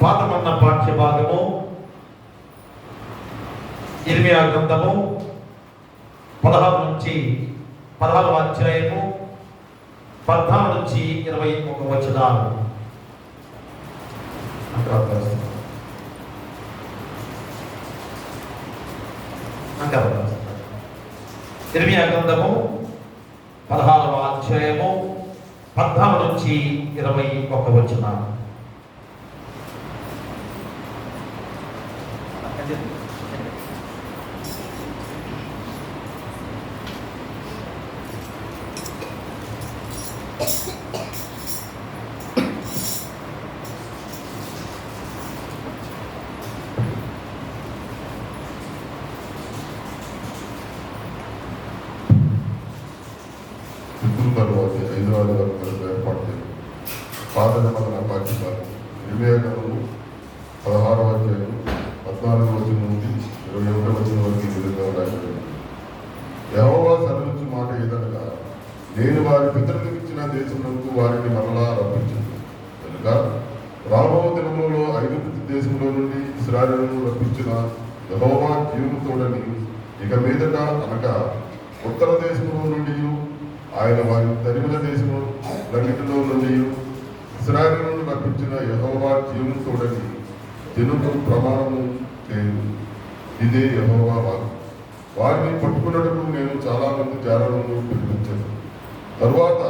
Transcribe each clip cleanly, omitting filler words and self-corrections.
పాఠమన్న పాఠ్య భాగము ఇర్మియా గ్రంథము 16 నుంచి 16వ అధ్యాయము 14 నుంచి 21 వచనాలు. ఇర్మియా గ్రంథము 16వ అధ్యాయము 14 నుంచి 21 వచనాలు. తర్వాత 5వ ఆదివారం ఏర్పాటు చేయాలి. పాదనమన పాఠ్యభాగం ఇర్మియా గ్రంథము 16వ అధ్యాయం 14వ వచనం నుండి 21వ వచనం వరకు ఈ విధంగా రాయబడింది. యెహోవా సెలవిచ్చు మాట ఏదనగా, నేను వారి పితరులకు ఇచ్చిన దేశములకు వారిని మరలా రప్పించును కనుక రాబో దినములలో ఐగుప్తు దేశంలో నుండి ఇశ్రాయేలును రప్పించిన యెహోవా జీవము తోడని ఇక మీదట అనగా ఉత్తర దేశంలో నుండి ఆయన వారి తరిమిన దేశము లన్నిటిలో నుండి ఇశ్రాయేలును రప్పించిన యెహోవా జీవము తోడని జనులు ప్రమాణము చేయు. ఇదే యెహోవా వాక్కు. వారిని పట్టుకున్నట్టు నేను చాలా మంది జాలలను పిలిపించాను. తరువాత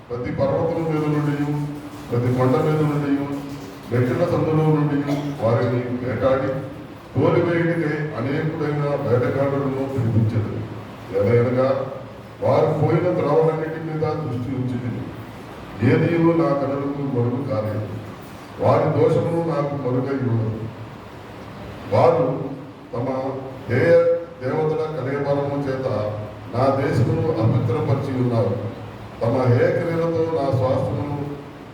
ప్రతి పర్వతం మీద నుండి ప్రతి కొండ మీద నుండి మెట్టిన సందులో నుండి వారిని వేటాడి తోలివేయడికే అనేకుడైన వేటగాడులను పిలిపించదు. ఎలాగనగా వారు పోయిన ద్రోవలన్నిటి మీద దృష్టి ఉంచింది. ఏది నా కనులకు మరుగు కాలేదు. వారి దోషమును నాకు మరుగై ఉండదు. వారు తమ దేవతల కలేబలము చేత నా దేశమును అపవిత్రపరిచి ఉన్నారు. తమ హేక్రియలతో నా స్వాస్థ్యమును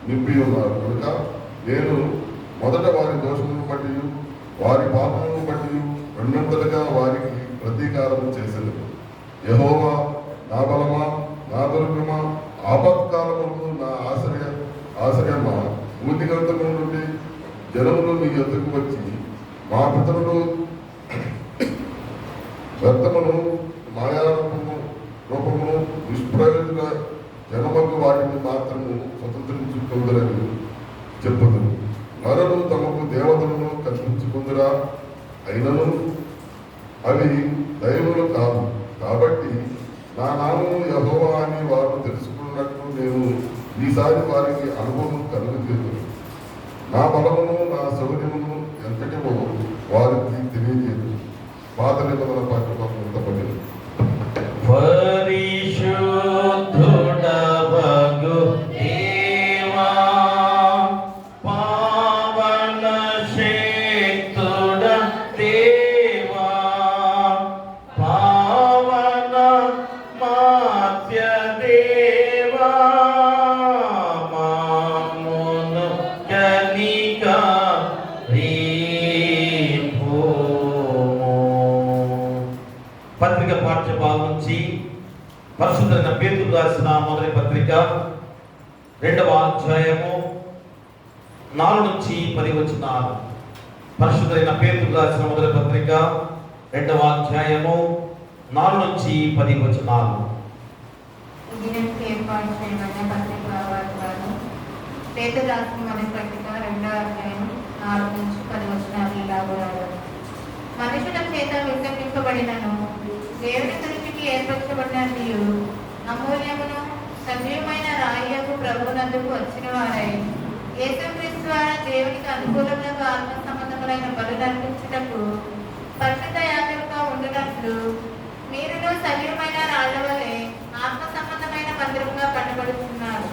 నింపి ఉన్నారు. కనుక నేను మొదట వారి దోషమును బట్టి వారి పాపమును బట్టి రెండంతలుగా వారికి ప్రతీకారము చేసేది. యెహోవా నా బలమా, నా దుర్గమా, ఆపత్కాలములకు నా ఆశ్రయమా, భూతిగంతము నుండి జనములు నీ ఎద్దుకు వచ్చి మా పితరులు వ్యర్థమును రూపమును నిష్ప్రయోజన జనమకు వాటిని మాత్రము స్వతంత్రించుకుందరని చెప్పుదు. నరులు తమకు దేవతలను కల్పించుకుందరా, అయినను అవి దైవములు కాదు. కాబట్టి నా నామము యెహోవా అని వారు తెలుసుకున్నట్లు నేను ఈసారి వారికి అనుభవం కలుగజేతును. నా బలమును నా శౌర్యమును ఎంతటివో వారికి తెలియజేదు. పాత నిబంధన పాఠ్యభాగం ఎంతపడింది. పరిశుద్ధుడవగు దేవా, పావన శక్తుడ దేవా, పావన మాత్య దేవా, మామును కనికా పత్రిక పాఠ్యభాగం నుంచి పరిశుద్ధ పేతురు రాసిన మొదటి పత్రిక 2వ అధ్యాయము 4 నుంచి 10 వచనాలు. పరిశుద్ధ పేతురు రాసిన మొదటి పత్రిక 2వ అధ్యాయము 4 నుంచి 10 వచనాలు. ఏర్పాటు చేయబడిన పత్రిక పేతురు రాసిన మొదటి పత్రిక 2వ అధ్యాయం 4 నుంచి 10 వచనాలు ఇలాగ మనుషుల చేత విసర్జింపబడినను దేవుని దృష్టికి ఏర్పరచబడిన అమూల్యమును సజీవమైన రాయిలకు ప్రభువునందుకు వచ్చిన వారై యేసుక్రీస్తు ద్వారా దేవునికి అనుకూలముగా ఆత్మ సంబంధములైన బలులు అర్పించుటకు పరిశుద్ధ యాజకులుగా ఉండునట్లు మీరును సజీవమైన రాళ్ల వలె ఆత్మ సంబంధమైన మందిరముగా పట్టబడుతున్నారు.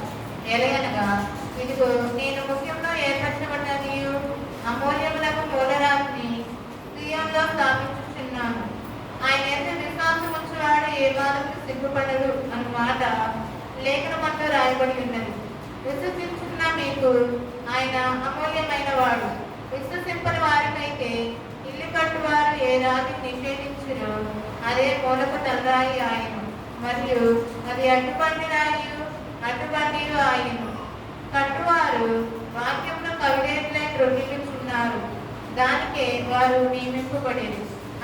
ఎలాగనగా ఇదిగో నేను ముఖ్యంలో ఏర్పరచబడిన అమూల్యములకు మూలరాశిని స్వీయంలో స్థాపించుచున్నాను. ఆయన ఎంత విశ్వాసం ఉంచువాడు ఏ బాధకు సిగ్గుపడరు అన్న మాట లేఖనమంతా రాయబడి ఉన్నది. విశ్వసించున్న మీకు ఆయన అమూల్యమైన వాడు. విశ్వసింపని వారికైతే ఇల్లు కట్టువారు ఏ రాతి నిషేధించును అదే మూలకు తలరాయి ఆయన, మరియు అది అడ్డుబండి రాయి అడ్డుబండి ఆయన. కట్టువారు వాక్యంలో కవిదేట్లై త్రొంగిలుచున్నారు. ఉన్నారు. దానికే వారు నియమింపబడేది.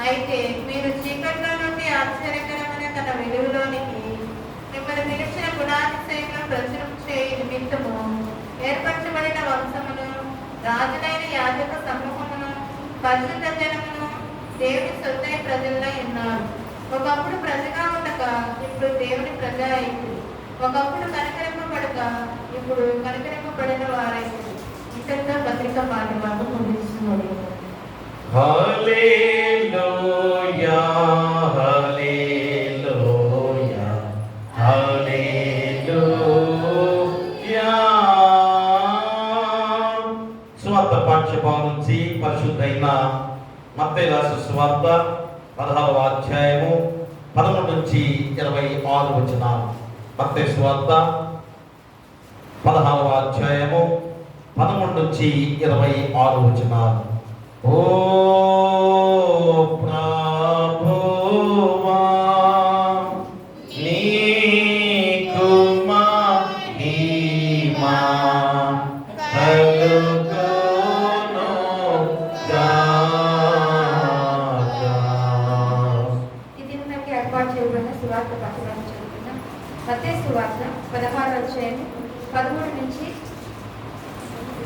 అయితే మీరు చీకట్లో నుండి ఆశ్చర్యకరమైన తన వెలుగులోనికి మిమ్మల్ని పిలిచిన గుణాతిశయంలో ప్రచురం చేయ నిమిత్తము ఏర్పరచబడిన వంశమును, రాజులైన యాజక సమూహమును, పరిశుద్ధ జనమును, దేవుని సొత్తైన ప్రజల్లో ఉన్నారు. ఒకప్పుడు ప్రజగా ఉండగా ఇప్పుడు దేవుని ప్రజ అయింది. ఒకప్పుడు కనికరింపబడక ఇప్పుడు కనికరింపబడిన వారైంది. ఇంతగా పత్రిక పాఠభాగం ముగిస్తున్నది. హల్లెలూయా హల్లెలూయా హల్లెలూయా. సువార్త పాఠ్యభాగం నుంచి పరిశుద్ధైన మత్తయి రాసిన సువార్త 16వ అధ్యాయము 11 నుంచి 26 వచనాలు. మత్తయి సువార్త 16వ అధ్యాయము 11 నుంచి 26 వచనాలు. ఓ ప్రభువా నీకు మహిమ కలుగును గాక. ఇది మనకి ఏర్పాటు చేయబడిన సువార్త పట్టణం చదువుతున్న మత్తయి సువార్త 16వ అధ్యాయం 13 నుంచి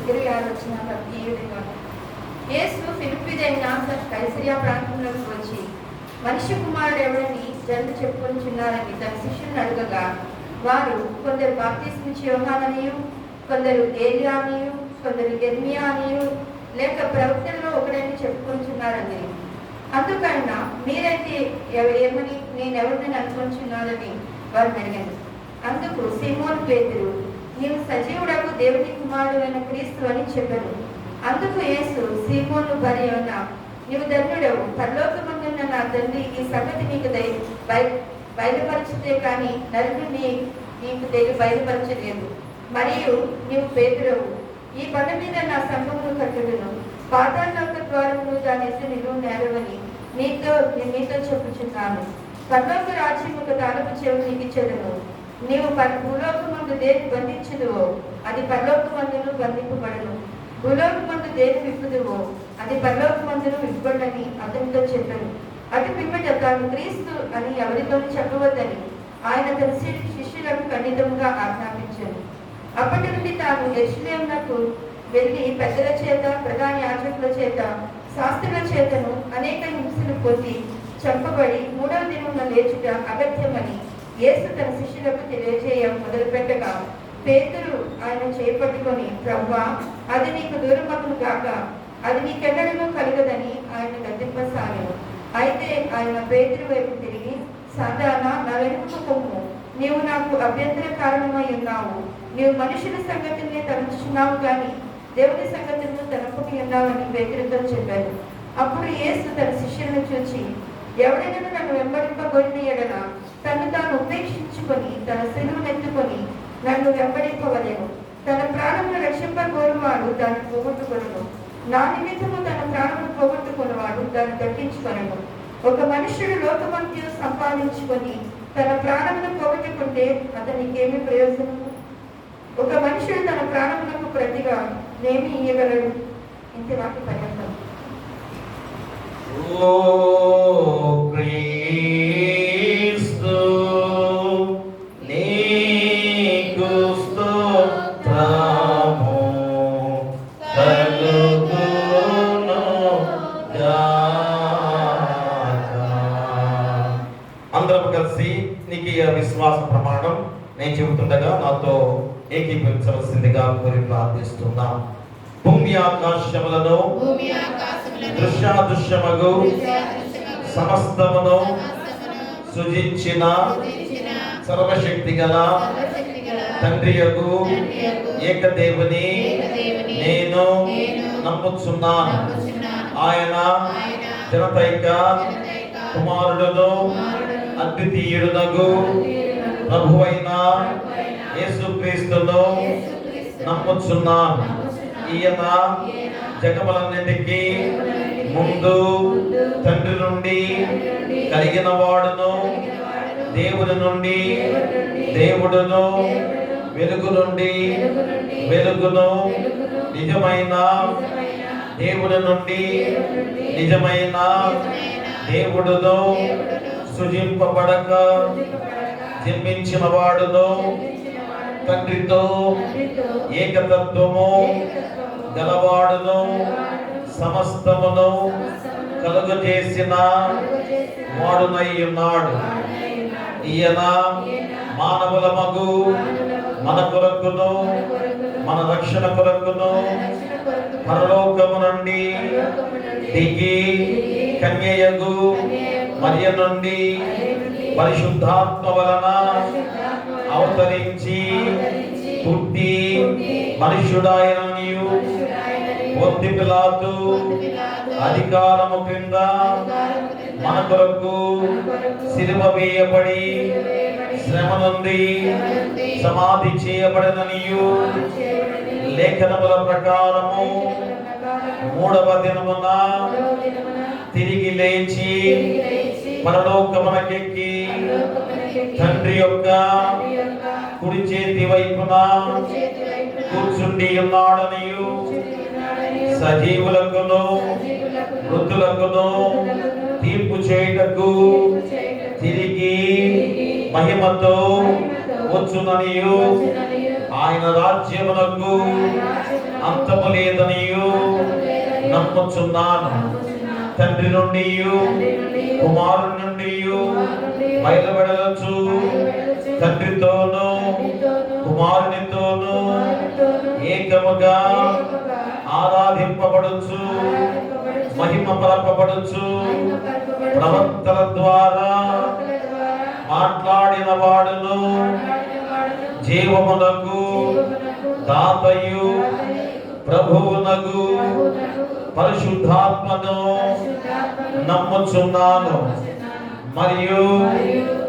26 వచనాలు ఈ విధంగా. యేసు ఫిలిప్పీదైన కైసరియా ప్రాంతంలోకి వచ్చి మనిషి కుమారుడు ఎవడని జనులు చెప్పుకొనిచున్నారని తన శిష్యులను అడగగా, వారు కొందరు బాప్తిస్మిచ్చి యోహాననియు, కొందరు ఏలియానియు, కొందరు యెర్మీయా అనియు, లేక ప్రవక్తల్లో ఒకడని చెప్పుకొనిచున్నారని. అందుకైనా మీరైతే ఏమని నేనెవరిని అనుకుంటున్నారని వారిని అడిగాను. అందుకు సీమోను పేతురు, నీవు సజీవుడకు దేవుని కుమారుడైన క్రీస్తు అని చెప్పాను. అందుకు యేసు సీమోను భార్యన, నీవు ధన్యుడవు, పరలోకమందున్న నా తండ్రి ఈ సంగతి నీకు బయలుపరిచితే కానీ నరుడు నీకు బయలుపరచలేదు. మరియు నీవు పేతురవు, ఈ బండ మీద నా సంఘమును కట్టుడును, పాతాళలోక ద్వారమును దాని ఎత్తు నిలువు నేరవని మీతో చెప్పుచున్నాను. పరలోక రాజ్యం ఒక తాలపు చెవు నీకు ఇచ్చెదను. నీవు భూలోకమందు దేని బంధించుదువో అది పరలోకమందును బంధింపబడును, భూలోకమందు దేని విప్పుదువో అది పరలోకమందును విప్పబడని అతనితో చెప్పాను. అటు పిమ్మట తాను క్రీస్తు అని ఎవరితోనూ చెప్పవద్దని ఆయన తన శిష్యులకు ఖండితంగా ఆజ్ఞాపించాను. అప్పటి నుండి తాను యెరూషలేమునకు వెళ్ళి పెద్దల చేత, ప్రధాన యాజకుల చేత, శాస్త్రుల చేతను అనేక హింసలు పొంది చంపబడి 3వ దినమున లేచుట అగత్యమని యేసు తన శిష్యులకు తెలియజేయ మొదలుపెట్టగా, పేతురు ఆయన చేపట్టుకొని, ప్రభువా, అది నీకు దూరమగును గాక, అది నీకెన్నడూ కలగదని ఆయన గద్దింపసాగాను. అయితే ఆయన పేతురు వైపు తిరిగి, సాతానా, నా వెనుకకు పొమ్ము, నీవు నాకు అభ్యంతర కారణమై ఉన్నావు. నీవు మనుషుల సంగతిని తలంచుచున్నావు కానీ దేవుని సంగతులను తలపుకి ఉన్నావని పేతురుతో చెప్పారు. అప్పుడు యేసు తన శిష్యులను చూచి, ఎవడైనా నన్ను వెంబడింపబడిన ఎడల తను తాను ఉపేక్షించుకొని తన శిలువనెత్తుకొని నన్ను వెంబడింపవలెను. తన ప్రాణమును రక్షింపగోరువాడు దాన్ని పోగొట్టుకొనును, నా నిమిత్తము తన ప్రాణమును పోగొట్టుకున్నవాడు దాన్ని దక్కించుకొనును. ఒక మనుష్యుడు లోకమంతయు సంపాదించుకొని తన ప్రాణమును పోగొట్టుకుంటే అతనికి ఏమి ప్రయోజనము? ఒక మనుషుడు తన ప్రాణములకు ప్రతిగా నేమి ఇయ్యగలడు? ఇంటి వాటి పర్యంతం. ఓ క్రీస్తు నీకు స్తోత్రము కలుగును గాక. అందరం కలిసి నీకు ఈ విశ్వాస ప్రమాణం నేను చెబుతుండగా నాతో ఏకీభవించవలసిందిగా కోరి ప్రార్థిస్తున్నాం. భూమి ఆకాశములను దృశ్యాదృశ్యమగు సమస్తమును సృజించిన సర్వశక్తి గల తండ్రియగు ఏకదేవుని నేను నమ్ముచున్నాను. ఆయన జనతైక కుమారుడును అద్వితీయుడునగు ప్రభువైన యేసుక్రీస్తును నమ్ముచున్నాను. ఈయన జగములన్నిటికీ ముందు తండ్రి నుండి కలిగిన వాడును, దేవుని నుండి దేవుడును, వెలుగు నుండి వెలుగును, నిజమైన దేవుడి నుండి నిజమైన దేవుడును సృజింపబడక జన్మించిన వాడును తండ్రితో ఏకతత్వము గలవాడును సమస్తమును కలుగజేసిన వాడునై ఉన్నాడు. ఈయన మానవుల మగు మన కొరకును మన రక్షణ కొరకును పరలోకము నుండి దిగి కన్యయగు మరియ నుండి పరిశుద్ధాత్మ వలన అవతరించి పుట్టి మనుష్యుడాయననియు పొంది పిలాతు అధికారము క్రింద మన కొరకు సిలువ వేయబడి శ్రమ నుండి సమాధి చేయబడిననియు లేఖనముల ప్రకారము మూడవ దినమున తిరిగి లేచి పరలోకమునకెక్కి తండ్రి యొక్క కుడి చేతి వైపున కూర్చుండి ఉన్నాడనియు సజీవులకును మృతులకును తీర్పు చేయుటకు తిరిగి మహిమతో వచ్చుననియు ఆయన రాజ్యమునకు అంతము లేదనియు నమ్ముచున్నాను. తండ్రి నుండి కుమారుని నుండి బయలువెడలచు తండ్రితోనూ కుమారునితోనూ ఏకముగా ఆరాధింపబడుచు మహిమ పరపబడుచు ప్రవక్తల ద్వారా మాట్లాడిన వాడును జీవమునకు దాతయు ప్రభువునకు పరిశుద్ధాత్మను నమ్ముచున్నాను. మరియు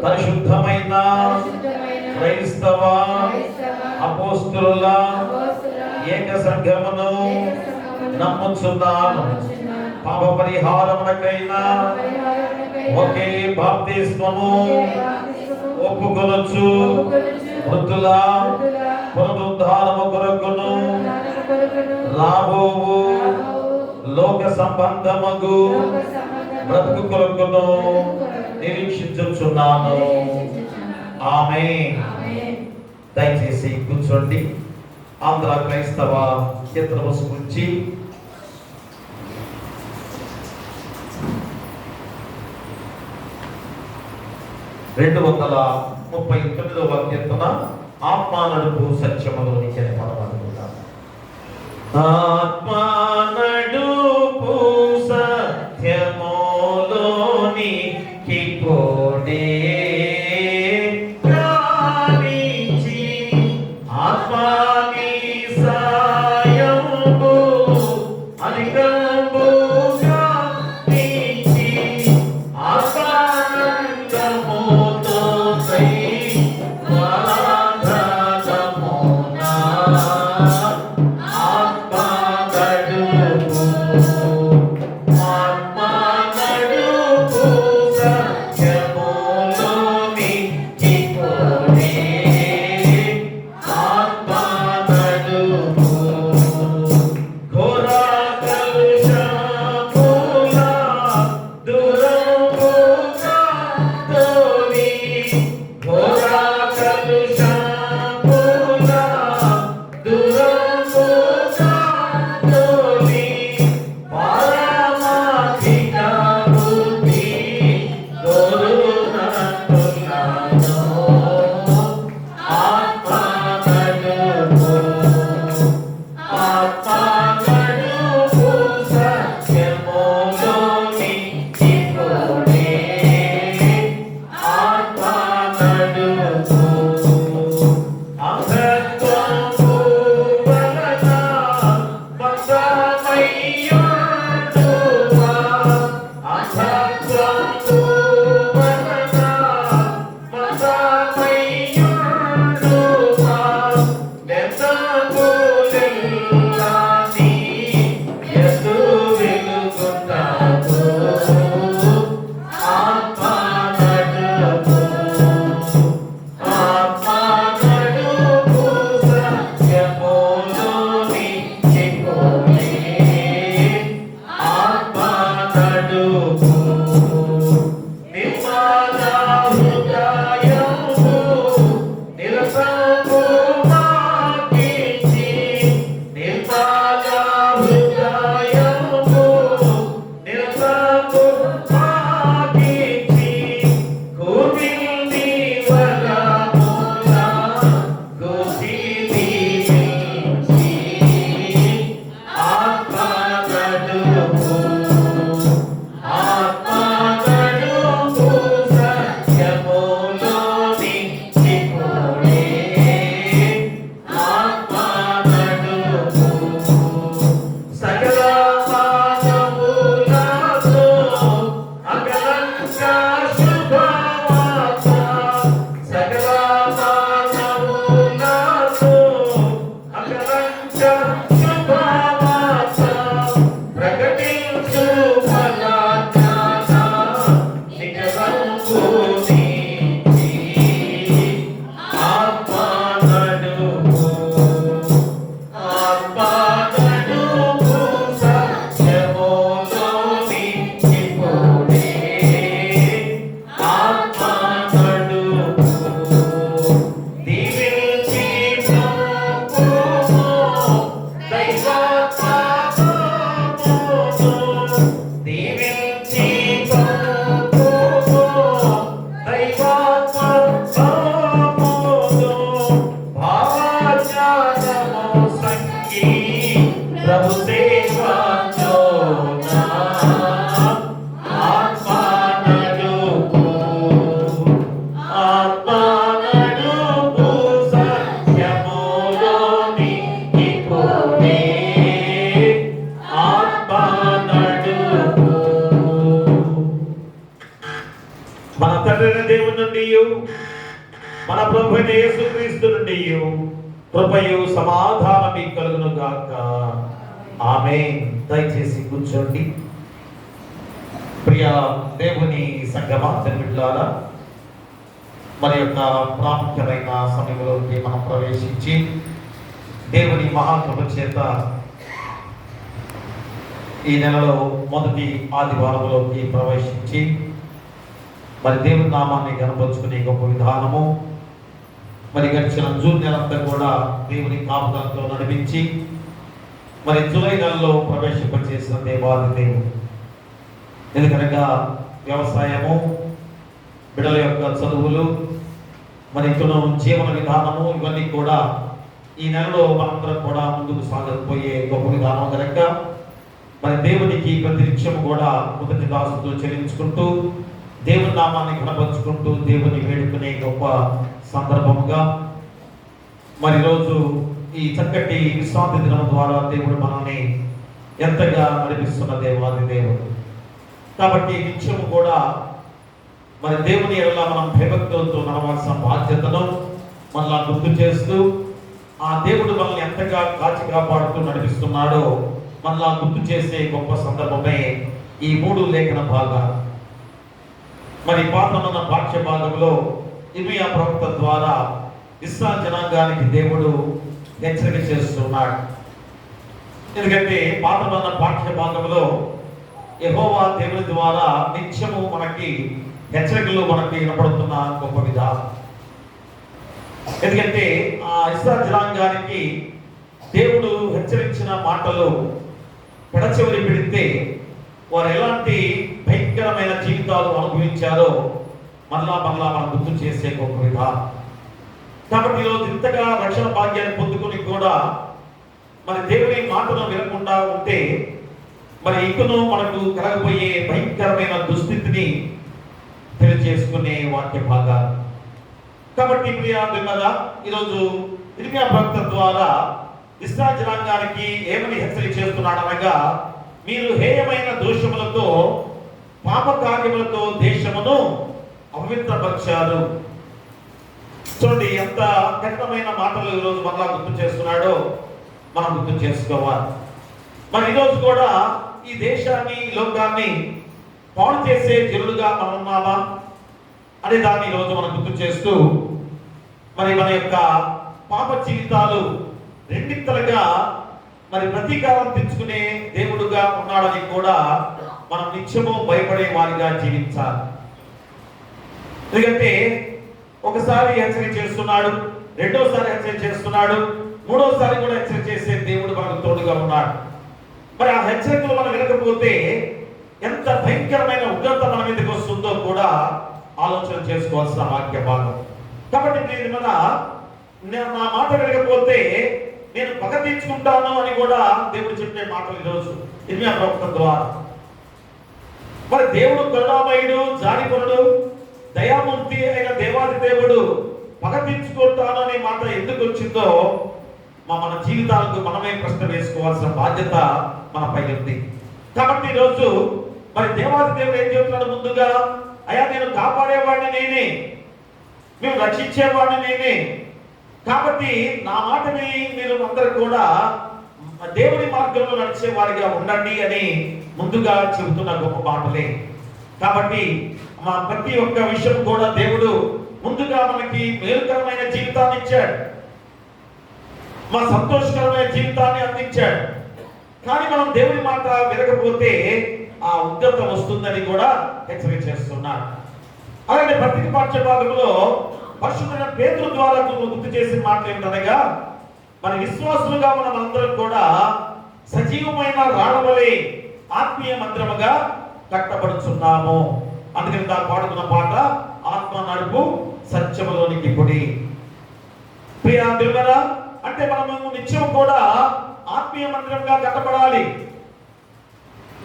పరిశుద్ధమైన క్రైస్తవ అపోస్తుల ఏక సంఘమును నమ్ముచున్నాను. పాప పరిహారమునకైనా ఒకే బాప్తిస్మము ఒప్పుకొనొచ్చు. మృతుల పునరుద్ధానము కొరకును రాబోవు లోక సంబంధమగు బ్రతుకు కొరకును నిరీక్షించుచున్నాను. ఆమేన్. దయచేసి కూర్చోండి. ఆంధ్ర క్రైస్తవ కీర్తనల గురించి రెండు 239వ కీర్తన ఆత్మ నడుపు సత్యములోనికి అని పడబడుతున్నాం. ఆత్మ నడుపు సత్యములోనికి పోడే రావించి ఆత్మని సాయంబు అధికంబుగా నించి ఆత్మానందముతో కై వరాధనమునా ఆత్మ నడుపు సత్యములోనికి పోడే ఆత్మ నడుపు ఘోర కలుషముల దూరముగా తోలి ఘోర కలుషముల దూరముగా తోలి పారమార్థిక బుద్ధి కోరునంటున్నాను. ఆత్మ నడుపు సత్యములోనికి పోడే ఆత్మ నడుపు అంధత్వము వలన బంధమయ్యుండువా అంధత్వము వలన బంధమయ్యుండువా నెత్తములెల్లాని యేసు వెలుగుతావు. ఆత్మ నడుపు సత్యములోనికి పోడే నుండి మన ప్రభు అయిన యేసుక్రీస్తు నుండి కృపయు సమాధానం మీకు కలుగును గాక. ఆమేన్. దయచేసి కూర్చోండి. ప్రియ దేవుని సంగమా బిడ్డలారా, మరి యొక్క ప్రాముఖ్యమైన సమయంలోకి మనం ప్రవేశించి దేవుని మహాకృప చేత ఈ నెలలో మొదటి ఆదివారంలోకి ప్రవేశించి మరి దేవుని నామాన్ని కనపరుచుకునే గొప్ప విధానము, మరి గడిచిన జూన్ నెలంతా కూడా దేవుని కాపుదలతో నడిపించి మరి జూలై నెలలో ప్రవేశింపచేసిన దేవాది దేవుడు. ఎందుకనగా వ్యవసాయము, బిడ్డల యొక్క చదువులు, మరి ఇతను జీవన విధానము, ఇవన్నీ కూడా ఈ నెలలో మనందరం కూడా ముందుకు సాగకపోయే గొప్ప విధానం కనుక మరి దేవునికి ప్రతి నిత్యం కూడా మొదటి దాసుతో చెల్లించుకుంటూ దేవుని నామాన్ని కనపరుచుకుంటూ దేవుని వేడుకునే గొప్ప సందర్భముగా మరి రోజు ఈ చక్కటి విశ్రాంతి దినం ద్వారా దేవుడు మనల్ని ఎంతగా నడిపిస్తున్న దేవాది దేవుడు. కాబట్టి నిత్యము కూడా మరి దేవుని ఎడల మనం భయభక్తులతో నడవాల్సిన బాధ్యతను మళ్ళా గుర్తు చేస్తూ ఆ దేవుడు మనల్ని ఎంతగా కాచి కాపాడుతూ నడిపిస్తున్నాడో మళ్ళా గుర్తు చేసే గొప్ప సందర్భమే ఈ 3 లేఖన భాగాలు. మరి పాత్రమైన పాఠ్య భాగంలో ఇర్మియా ప్రవక్త ద్వారా ఇశ్రాయేలు జనాంగానికి దేవుడు హెచ్చరిక చేస్తున్నాడు. ఎందుకంటే పాత్రమైన పాఠ్య భాగంలో యెహోవా దేవుని ద్వారా నిత్యము మనకి హెచ్చరికలు మనకి వినపడుతున్న గొప్ప విధానం. ఎందుకంటే ఆ ఇశ్రాయేలు జనాంగానికి దేవుడు హెచ్చరించిన మాటలు పెడచెవిని పెడితే వారు ఎలాంటి భయంకరమైన జీవితాలు అనుభవించారో మరలా మనం గుర్తు చేసే గొప్ప విధానం. కాబట్టి ఈరోజు ఇంతగా రక్షణ భాగ్యాన్ని పొందుకుని కూడా మరి దేవుని మాటను వినకుండా ఉంటే మరి ఇంకనూ మనకు కలగబోయే భయంకరమైన దుస్థితిని తెలియజేసుకునే వాక్య భాగాలు. కాబట్టి ప్రియాదున్నదా ఈరోజు ఇర్మియా ప్రవక్త ద్వారా ఇశ్రాయేలు జనాంగానికి ఏమని హెచ్చరిక చేస్తున్నాడు అనగా, మీరు హేయమైన దోషములతో పాప కార్యములతో దేశమును అపవిత్రపరిచారు. చూడండి ఎంత కఠినమైన మాటలు ఈరోజు మరలా గుర్తు చేస్తున్నాడో మనం గుర్తు చేసుకోవాలి. మరి ఈరోజు కూడా ఈ దేశాన్ని, ఈ లోకాన్ని పాడు చేసే జనులుగా మనం ఉన్నామా అనే దాన్ని ఈరోజు మనం గుర్తు చేస్తూ మరి మన యొక్క పాప జీవితాలు రెండింతలుగా మరి ప్రతీకారం తెచ్చుకునే దేవుడుగా ఉన్నాడని కూడా మనం నిత్యము భయపడే వారిగా జీవించాలి. ఎందుకంటే ఒకసారి హెచ్చరిక చేస్తున్నాడు, రెండోసారి హెచ్చరిక చేస్తున్నాడు, మూడోసారి కూడా హెచ్చరిక చేసే దేవుడు మనకు తోడుగా ఉన్నాడు. మరి ఆ హెచ్చరికలు మనం వినకపోతే ఎంత భయంకరమైన ఉగ్రత మన మీదకి వస్తుందో కూడా ఆలోచన చేసుకోవాల్సిన వాక్య భాగం. కాబట్టి నేను నా మాట వినకపోతే నేను పగ తీర్చుకుంటాను అని కూడా దేవుడు చెప్పే మాటలు ఈరోజు ఇర్మియా ప్రవక్త ద్వారా. మరి దేవుడు కరుణామయుడు, జాలిపరుడు, దయామూర్తి అయిన దేవాది దేవుడు పగ తీర్చుకుంటాను అనే మాట ఎందుకు వచ్చిందో మన జీవితాలకు మనమే ప్రశ్న వేసుకోవాల్సిన బాధ్యత మనపై ఉంది. కాబట్టి ఈరోజు మరి దేవాది దేవుడు ఏం చెబుతున్నాడు? ముందుగా అయ్యా నేను కాపాడేవాడిని నేనే, మేము రక్షించేవాడిని నేనే, కాబట్టి నా మాటని మీరు అందరూ కూడా దేవుని మార్గంలో నడిచే వారిగా ఉండండి అని ముందుగా చెబుతున్న గొప్ప మాటలే. కాబట్టి మా ప్రతి ఒక్క విషయం కూడా దేవుడు ముందుగా మనకి మేలుకరమైన జీవితాన్ని ఇచ్చాడు, మా సంతోషకరమైన జీవితాన్ని అందించాడు. కానీ మనం దేవుని మాట వినకపోతే ఆ ఉగ్రత వస్తుందని కూడా హెచ్చరిక చేస్తున్నాడు. అలాగే పత్రిక పాఠ్య భాగంలో పరిశుద్ధమైన పేతురు ద్వారా గుర్తు చేసిన మాటలు ఏమిటనగా, మన విశ్వాసులుగా మనం అందరం కూడా సజీవమైన రాళ్ళవలే ఆత్మీయ మందిరముగా కట్టబడుచున్నాము. అందుకని దాన్ని పాడుతున్న పాట ఆత్మ నడుపు సత్యములోనికి పొడి. ప్రియా దేవుడా, అంటే మనము నిత్యం కూడా ఆత్మీయ మందిరంగా కట్టబడాలి,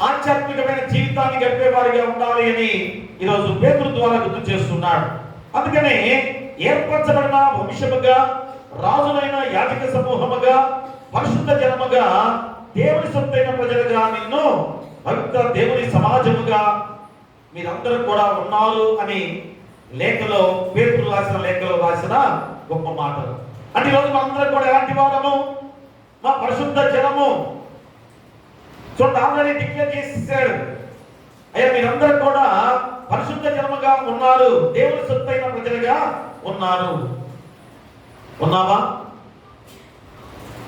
ఆధ్యాత్మికమైన జీవితాన్ని గడిపే వారిగా ఉండాలి అని ఈరోజు పేతురు ద్వారా గుర్తు చేస్తున్నాడు. అందుకనే ఏర్పరచబడిన వంశముగా, రాజులైన యాజక సమూహముగా, పరిశుద్ధ జనముగా, దేవుని సొత్తైన ప్రజలుగా, నిన్ను పవిత్ర దేవుని సమాజముగా మీరందరూ కూడా ఉన్నారు అని లేఖలో, పేతురు రాసిన లేఖలో రాసిన గొప్ప మాటలు. అంటే ఈరోజు మనందరం కూడా ఎలాంటి వారము? మా పరిశుద్ధ జనము. చూడండి, ఆల్రెడీ డిక్లేర్ చేసేసాడు, అయ్యా మీరందరూ కూడా పరిశుద్ధ జనముగా ఉన్నారు, దేవుని సొత్తైన ప్రజలుగా ఉన్నారు. ఉన్నావా?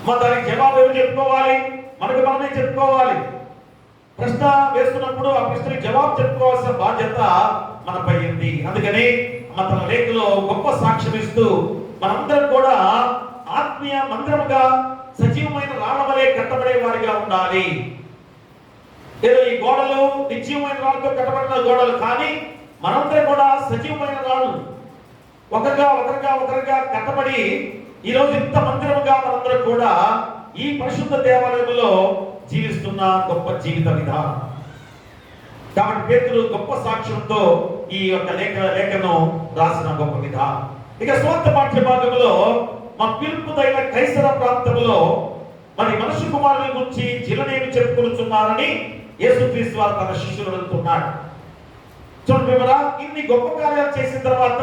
మా దానికి జవాబు ఎవరు చెప్పుకోవాలి? మనకు మనమే చెప్పుకోవాలి. ప్రశ్న వేస్తున్నప్పుడు ఆ ప్రశ్నకి జవాబు చెప్పుకోవాల్సిన బాధ్యత మనపై ఉంది. అందుకని తన లేఖలో గొప్ప సాక్ష్యం ఇస్తూ మనందరం కూడా ఆత్మీయ మందిరముగా సజీవమైన రాళ్ల వలె కట్టబడే వారిగా ఉండాలి. ఏదో ఈ గోడలు నిశ్చయమైన రాళ్ళతో కట్టబడిన గోడలు కానీ మనందరం కూడా సజీవమైన రాళ్ళు ఒకరిగా కట్టబడి ఈరోజు ఇంత మందిరముగా మనందరం కూడా ఈ పరిశుద్ధ దేవాలయంలో జీవిస్తున్న గొప్ప జీవిత విధానం. కాబట్టి పేతురు గొప్ప సాక్ష్యంతో ఈ యొక్క లేఖను రాసిన గొప్ప విధానం. ఇక స్వార్థ పాఠ్య భాగంలో మా పిలుపుదైన కైసర ప్రాంతంలో మరి మనుష్య కుమారుని గురించి జిలనేమి చెప్పుకొనుచున్నారని యేసుక్రీస్తు వారు తన శిష్యులను అడుగుతున్నాడు. చూడండి, ఇన్ని గొప్ప కార్యాలు చేసిన తర్వాత,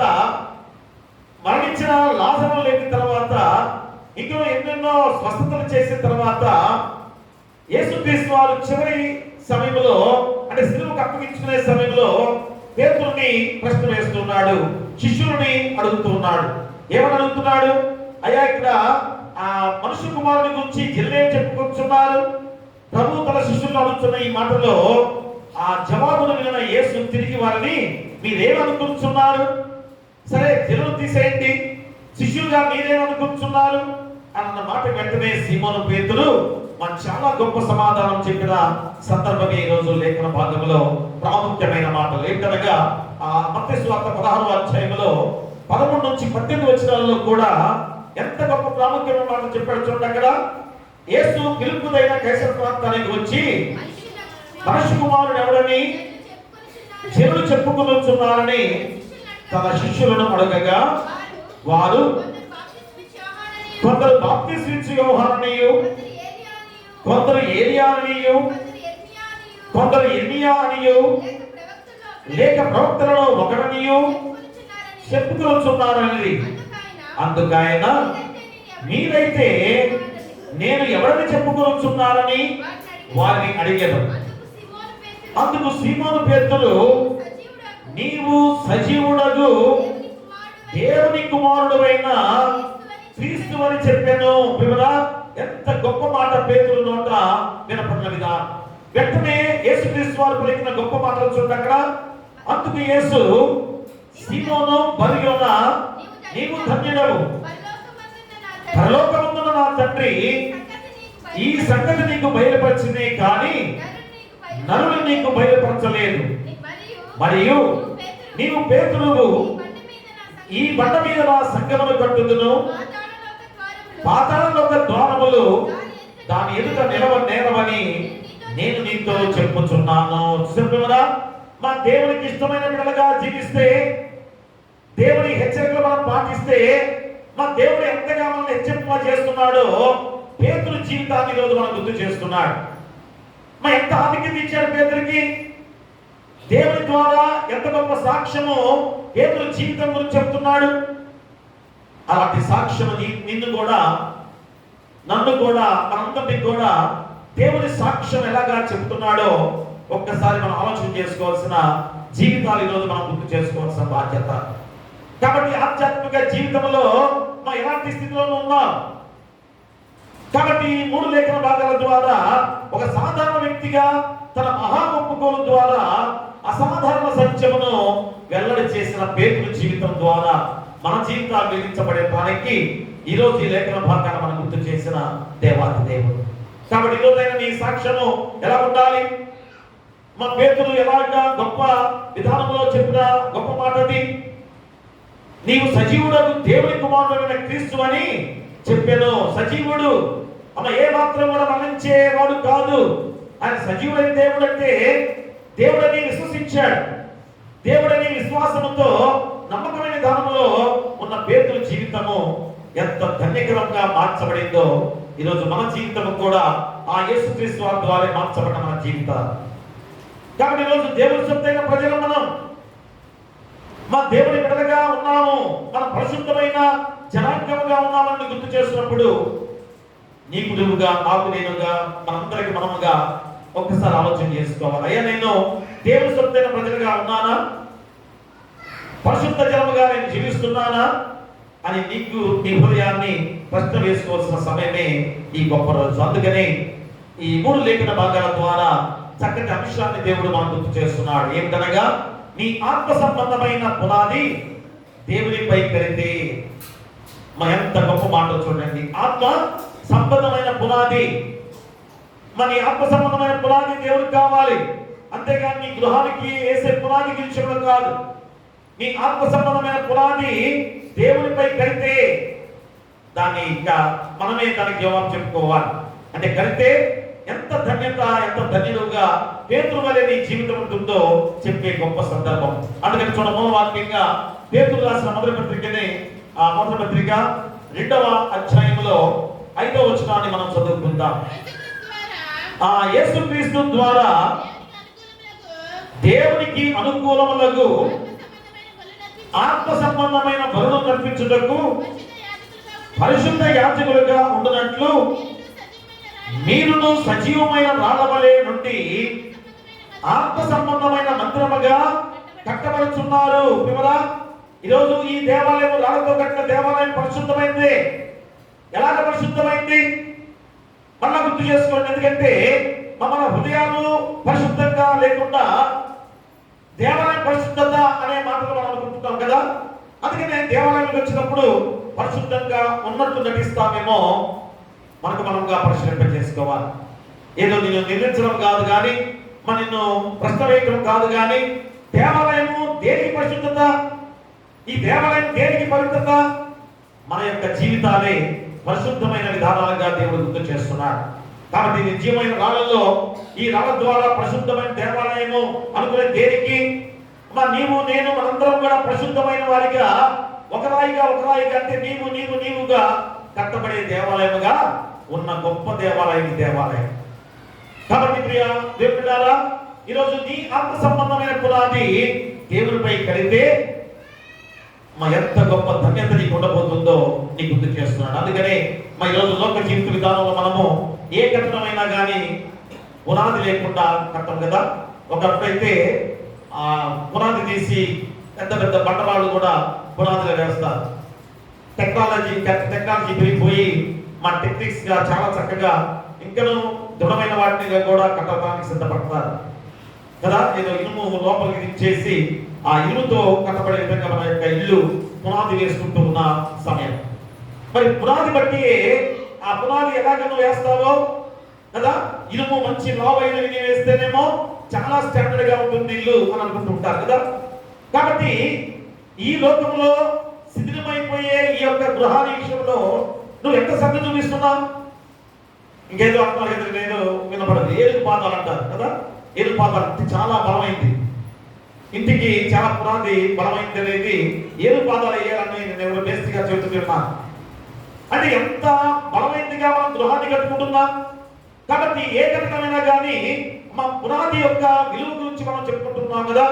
మరణించిన లాజరును లేపిన తర్వాత, ఇంకా ఎన్నెన్నో స్వస్థతలు చేసిన తర్వాత యేసుక్రీస్తు వారు చివరి సమయంలో, అంటే సిలువకు అప్పగించుకునే సమయంలో పేతురుని ప్రశ్న వేస్తున్నాడు, శిష్యులని అడుగుతున్నాడు. ఏమని అడుగుతున్నాడు? అయ్యా, ఇక్కడ ఆ మనుష్య కుమారుని గురించి జిల్లేం చెప్పుకుంటున్నారు. ప్రభు తన శిష్యులను అడుగుతున్న ఈ మాటలో ఆ జవాబును విన్న యేసు తిరిగి వారిని మీరేమనుకుంటున్నారు? సరే, జిల్లు తీసేయండి, శిష్యులుగా మీరేమనుకుంటున్నారు అన్న మాట వెంటనే సీమోను పేతురు మన చాలా గొప్ప సమాధానం చెప్పిన సందర్భమే ఈ రోజు లేఖన భాగంలో ప్రాముఖ్యమైన మాటలు. ఏంటనగా ఆ మత్తయి సువార్త 16వ అధ్యాయంలో 13 నుంచి 18 వచనాల్లో కూడా ఎంత గొప్ప ప్రాముఖ్యమైన మాటలు చెప్పాడు. చూడండి, అక్కడ యేసు పిలుపుదైన కైసర ప్రాంతానికి వచ్చి మనుష్య కుమారుడు ఎవడని జనులు చెప్పుకొనుచున్నారని తన శిష్యులను అడగగా వారు కొందరు బాప్తిస్మం ఇచ్చు యోహాననియు, కొందరు ఏలియా అనియు, కొందరు ఇర్మియా అనియు, లేక ప్రవక్తలలో ఒకడనియు చెప్పుకొనుచున్నారని. అందుకైన మీరైతే నేను ఎవరిని చెప్పుకొనుచున్నారని వారిని అడిగాను. అందుకు సీమోను పేతురు, నీవు సజీవుడగు దేవుని కుమారుడైన క్రీస్తు అని చెప్పాను. వివరా, ఎంత గొప్ప మాట పేతురు నోట వినపడిన విధానం. వెంటనే యేసుక్రీస్తు వారు పలికిన గొప్ప మాటలు చూడండి అక్కడ. అందుకు యేసు, సీమోను బర్యోన, నీవు ధన్యుడవు, పరలోకమందున్న నా తండ్రి ఈ సంగతి నీకు బయలుపరిచిందే కానీ నరులు నీకు బయలుపరచలేదు. మరియు నీవు పేతురువు, ఈ బండ మీద నా సంఘమును కట్టుదును, పాతాళలోక ద్వారములు దాని ఎదుట నేరవని నేను నీతో చెప్పుచున్నాను. చూసారా, మా దేవునికి ఇష్టమైన బిడ్డలుగా జీవిస్తే, దేవుని హెచ్చరికలు మనం పాటిస్తే, మా దేవుడు ఎంతగా మనల్ని హెచ్చరింప చేస్తున్నాడో పేతురు జీవితాన్ని ఈరోజు మనం గుర్తు చేస్తున్నాడు. మా ఎంత ఆధిక్యత ఇచ్చాడు పేతురికి. దేవుని ద్వారా ఎంత గొప్ప సాక్ష్యము పేతురు జీవితం గురించి చెప్తున్నాడు. అలాంటి సాక్ష్యము నిన్ను కూడా, నన్ను కూడా, మనందరినీ కూడా దేవుని సాక్ష్యం ఎలాగా చెప్తున్నాడో ఒక్కసారి మనం ఆలోచన చేసుకోవాల్సిన జీవితాలు ఈరోజు మనం గుర్తు చేసుకోవాల్సిన బాధ్యత. కాబట్టి ఆధ్యాత్మిక జీవితంలో మనం ఎలాంటి స్థితిలో ఉన్నాం. కాబట్టి ఈ 3 లేఖన భాగాల ద్వారా ఒక సాధారణ వ్యక్తిగా తన మహా ఒప్పుకోలు ద్వారా అసాధారణ సత్యమును వెల్లడి చేసిన పేతురు జీవితం ద్వారా మన జీవితాలు వెలిగించబడే దానికి ఈరోజు ఈ లేఖన భాగాన్ని మనం గుర్తు చేసిన దేవాది దేవుడు. కాబట్టి ఈరోజైనా నీ సాక్ష్యము ఎలా ఉండాలి? మా పేతురు ఎలాగా గొప్ప విధానంలో చెప్పిన గొప్ప మాటది. నీవు సజీవుడకు దేవుని కుమారుడైన క్రీస్తు అని చెప్పాను. సజీవుడు ఏ మాత్రం కూడా మరణించేవాడు కాదు. ఆయన సజీవుడైన దేవుడు అంటే దేవుడని విశ్వసించాడు. దేవుడని విశ్వాసముతో నమ్మకమైన విధానంలో ఉన్న పేతురు జీవితము ఎంత ధన్యకరంగా మార్చబడిందో ఈరోజు మన జీవితము కూడా ఆ యేసుక్రీస్తు వారి ద్వారా మార్చబడిన మన జీవితాలు. కాబట్టి ఈరోజు దేవుని సొత్తైన ప్రజలు మనం మా దేవుని బిడ్డలుగా ఉన్నాము, మన పరిశుద్ధమైన జనాంగముగా ఉన్నామని గుర్తు చేస్తున్నప్పుడు నీకు నువ్వుగా, నాకు నేనుగా, మనందరికి మనముగా ఒక్కసారి ఆలోచన చేసుకోవాలి. అయ్యా, నేను దేవుని సొత్తైన ప్రజలుగా ఉన్నానా? పరిశుద్ధ జనముగా నేను జీవిస్తున్నానా అని నీకు నీ హృదయాన్ని ప్రశ్న వేసుకోవాల్సిన సమయమే ఈ గొప్ప రోజు. అందుకనే ఈ 3 లేఖన భాగాల ద్వారా చక్కటి అంశాన్ని దేవుడు మనకు గుర్తు చేస్తున్నాడు. ఏమిటనగా, నీ ఆత్మ సంబంధమైన పునాది దేవునిపై కడితే. ఎంత గొప్ప మాట చూడండి. ఆత్మ సంబంధమైన పునాది, మన ఆత్మ సంబంధమైన పునాది దేవుడికి కావాలి. అంతేగాని నీ గృహానికి వేసే పునాది గెలిచడం కాదు. నీ ఆత్మ సంబంధమైన పునాది దేవునిపై కడితే దాన్ని ఇంకా మనమే దానికి జవాబు చెప్పుకోవాలి. అంటే కడితే ఎంత ధన్యత, ఎంత ధన్యుడుగా పేతురు వలె నీ జీవితం ఉంటుందో చెప్పే గొప్ప సందర్భం. అందుకని చూడము, వాక్యంగా పేతురు రాసిన మొదటి పత్రికని, ఆ మొదటి పత్రిక 2వ అధ్యాయంలో 5వ వచనాన్ని మనం చదువుకుందాం. ఆ యేసుక్రీస్తు ద్వారా దేవునికి అనుకూలములకు ఆత్మ సంబంధమైన బలులను అర్పించుటకు పరిశుద్ధ యాజకులుగా ఉండునట్లు మీరును సజీవమైన రాళ్ళవలే నుండి ఆత్మ సంబంధమైన మందిరముగా కట్టబడుచున్నారు. వివరా, ఈరోజు ఈ దేవాలయం రాళ్ళతో కట్టిన దేవాలయం పరిశుద్ధమైంది. ఎలాగ పరిశుద్ధమైంది? మళ్ళా గుర్తు చేసుకోండి. ఎందుకంటే మన హృదయాలు పరిశుద్ధంగా లేకుండా దేవాలయం పరిశుద్ధత అనే మాటలు మనం అనుకుంటున్నాం కదా. అందుకనే దేవాలయానికి వచ్చినప్పుడు పరిశుద్ధంగా ఉన్నట్టు నటిస్తామేమో, మనకు మనంగా పరిశీలన చేసుకోవాలి. ఏదో నిన్ను నిర్మించడం కాదు కానీ, నిన్ను ప్రశ్న వేయడం కాదు కానీ, దేవాలయము దేనికి పరిశుద్ధత? ఈ దేవాలయం దేనికి పవిత్రత? మన యొక్క జీవితాలే పరిశుద్ధమైన విధానాలుగా దేవుడు గుర్తు చేస్తున్నాడు. కాబట్టి నిజమైన రాళ్ళలో, ఈ రాళ్ళ ద్వారా పరిశుద్ధమైన దేవాలయము అనుకునే దేనికి? నీవు నేను మనందరం కూడా పరిశుద్ధమైన వారిగా, ఒక రాయిగా అంటే నీవుగా కట్టబడే దేవాలయముగా ఉన్న గొప్ప దేవాలయం ఈ దేవాలయం. కాబట్టి ప్రియ దేవుడారా, ఈరోజు నీ ఆత్మ సంబంధమైన పునాది దేవునిపై కడితే ఎంత గొప్ప ధన్యత నీకు ఉండబోతుందో నీకు గుర్తు చేస్తున్నాడు. అందుకనే ఈరోజు లోక జీవిత విధానంలో మనము ఏ కట్టడమైనా కానీ పునాది లేకుండా కట్టం కదా. ఒకప్పుడైతే ఆ పునాది తీసి పెద్ద పెద్ద బండరాళ్ళు కూడా పునాదిలో వేస్తారు. టెక్నాలజీ పెరిగిపోయి మా టెక్నిక్స్ గా చాలా చక్కగా ఇంకనూ దృఢమైన వాటిని కూడా కట్టడానికి సిద్ధపడతారు కదా. ఏదో ఇనుము లోపలికి దించేసి ఆ ఇనుముతో కట్టబడే విధంగా మన యొక్క ఇల్లు పునాది వేసుకుంటూ ఉన్న సమయం. మరి పునాది బట్టి ఆ పునాది ఎలాగ నువ్వు వేస్తావో కదా. ఇనుము మంచి లావైనవి వేస్తేనేమో చాలా స్టాండర్డ్ గా ఉంటుంది ఇల్లు అని అనుకుంటూ ఉంటారు కదా. కాబట్టి ఈ లోకంలో శిథిలమైపోయే ఈ యొక్క గృహాల విషయంలో నువ్వు ఎంత శ్రద్ధ చూపిస్తున్నావు? ఇంకేదో అంటారు, నేను వినపడదు. ఏడు పాదాలు అంటారు కదా. ఏడు పాదాలు చాలా బలమైంది, ఇంటికి చాలా పునాది బలమైంది అనేది ఏడు పాదాలు వేయాలని నేను ఎవరు బేసిక్గా చెబుతున్నాను. అంటే ఎంత బలమైందిగా మనం గృహాన్ని కట్టుకుంటున్నాం. కాబట్టి ఏ కట్టమైనా కానీ మా పునాది యొక్క విలువ గురించి మనం చెప్పుకుంటున్నాం కదా.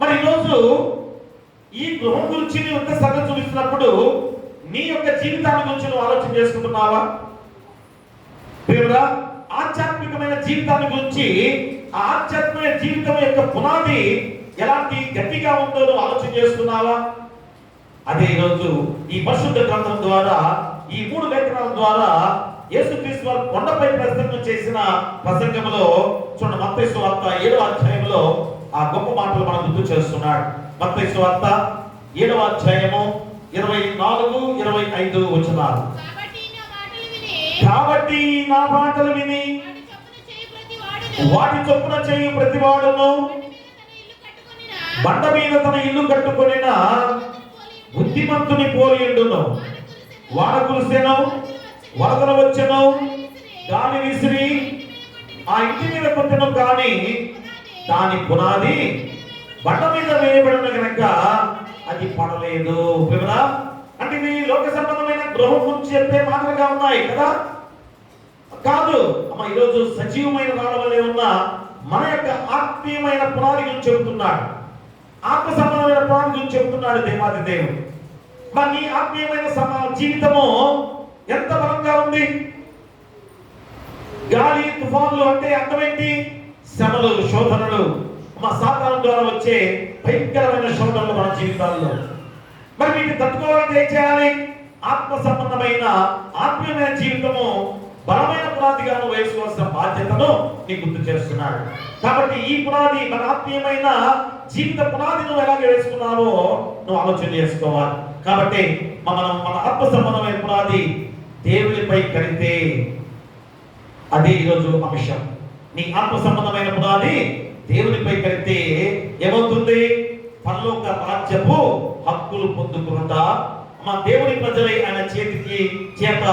మరి ఈరోజు ఈ గృహం గురించి నువ్వు ఎంత శ్రద్ధ చూపిస్తున్నప్పుడు నీ యొక్క జీవితాన్ని గురించి నువ్వు ఆలోచన చేసుకుంటున్నావా? ఆధ్యాత్మికమైన జీవితాన్ని గురించి, ఆ ఆధ్యాత్మిక జీవితం యొక్క పునాది ఎలాంటి గట్టిగా ఉందో నువ్వు ఆలోచన చేస్తున్నావా? అదే ఈరోజు ఈ పరిశుద్ధ గ్రంథం ద్వారా, ఈ 3 లేఖనాల ద్వారా యేసుక్రీస్తు వారు కొండపై ప్రసంగం చేసిన ప్రసంగంలో చూడండి, మత్తయి సువార్త 7వ అధ్యాయంలో ఆ గొప్ప మాటలు మనం గుర్తు చేస్తున్నాడు. మత్తయి సువార్త 7వ అధ్యాయము 24-25 వచనాలు. కాబట్టి నా మాటలు విని వాటి చొప్పున చేయు ప్రతివాడును బండ మీద తన ఇల్లు కట్టుకొనిన బుద్ధిమంతుని పోలియుండును. వాన కురిసెను, వరదలు వచ్చెను, గాలి విసిరి ఆ ఇంటి మీద కొట్టెను, కానీ దాని పునాది బండ మీద వేయబడిన కనుక అది పడలేదు. అంటే ఇది లోక సంబంధమైన గృహం గురించి చెప్పే మాటలుగా ఉన్నాయి కదా. కాదు అమ్మ, ఈరోజు సజీవమైన రాళ్ళ వలె ఉన్న మన యొక్క ఆత్మీయమైన పునాది గురించి చెబుతున్నాడు. ఆత్మ సంబంధమైన పునాది గురించి చెప్తున్నాడు దేవాది దేవుడు. మరి నీ ఆత్మీయమైన జీవితము ఎంత బలంగా ఉంది? గాలి తుఫాన్లు అంటే అర్థమేంటి? శ్రమలు, శోధనలు, మా సాతాను ద్వారా వచ్చే భయంకరమైన శోధనలు మన జీవితాల్లో. మరి వీటిని తట్టుకోవాలంటే ఏం చేయాలి? ఆత్మ సంబంధమైన ఆత్మీయమైన జీవితము బలమైన పునాదిగాను వేసుకోవాల్సిన బాధ్యతను నీకు గుర్తు చేస్తున్నాడు. కాబట్టి ఈ పునాది, మన ఆత్మీయమైన జీవిత పునాది నువ్వు ఎలాగ వేసుకున్నావో నువ్వు ఆలోచన చేసుకోవాలి. కాబట్టి మనం మన ఆత్మ సంబంధమైన పునాది దేవునిపై కడితే అదే ఈరోజు అంశం. నీ ఆత్మ సంబంధమైన పునాది దేవునిపై కడితే ఏమవుతుంది? పరలోక రాజ్యపు హక్కులు పొందుకునుట, మా దేవుని ప్రజలై ఆయన చేత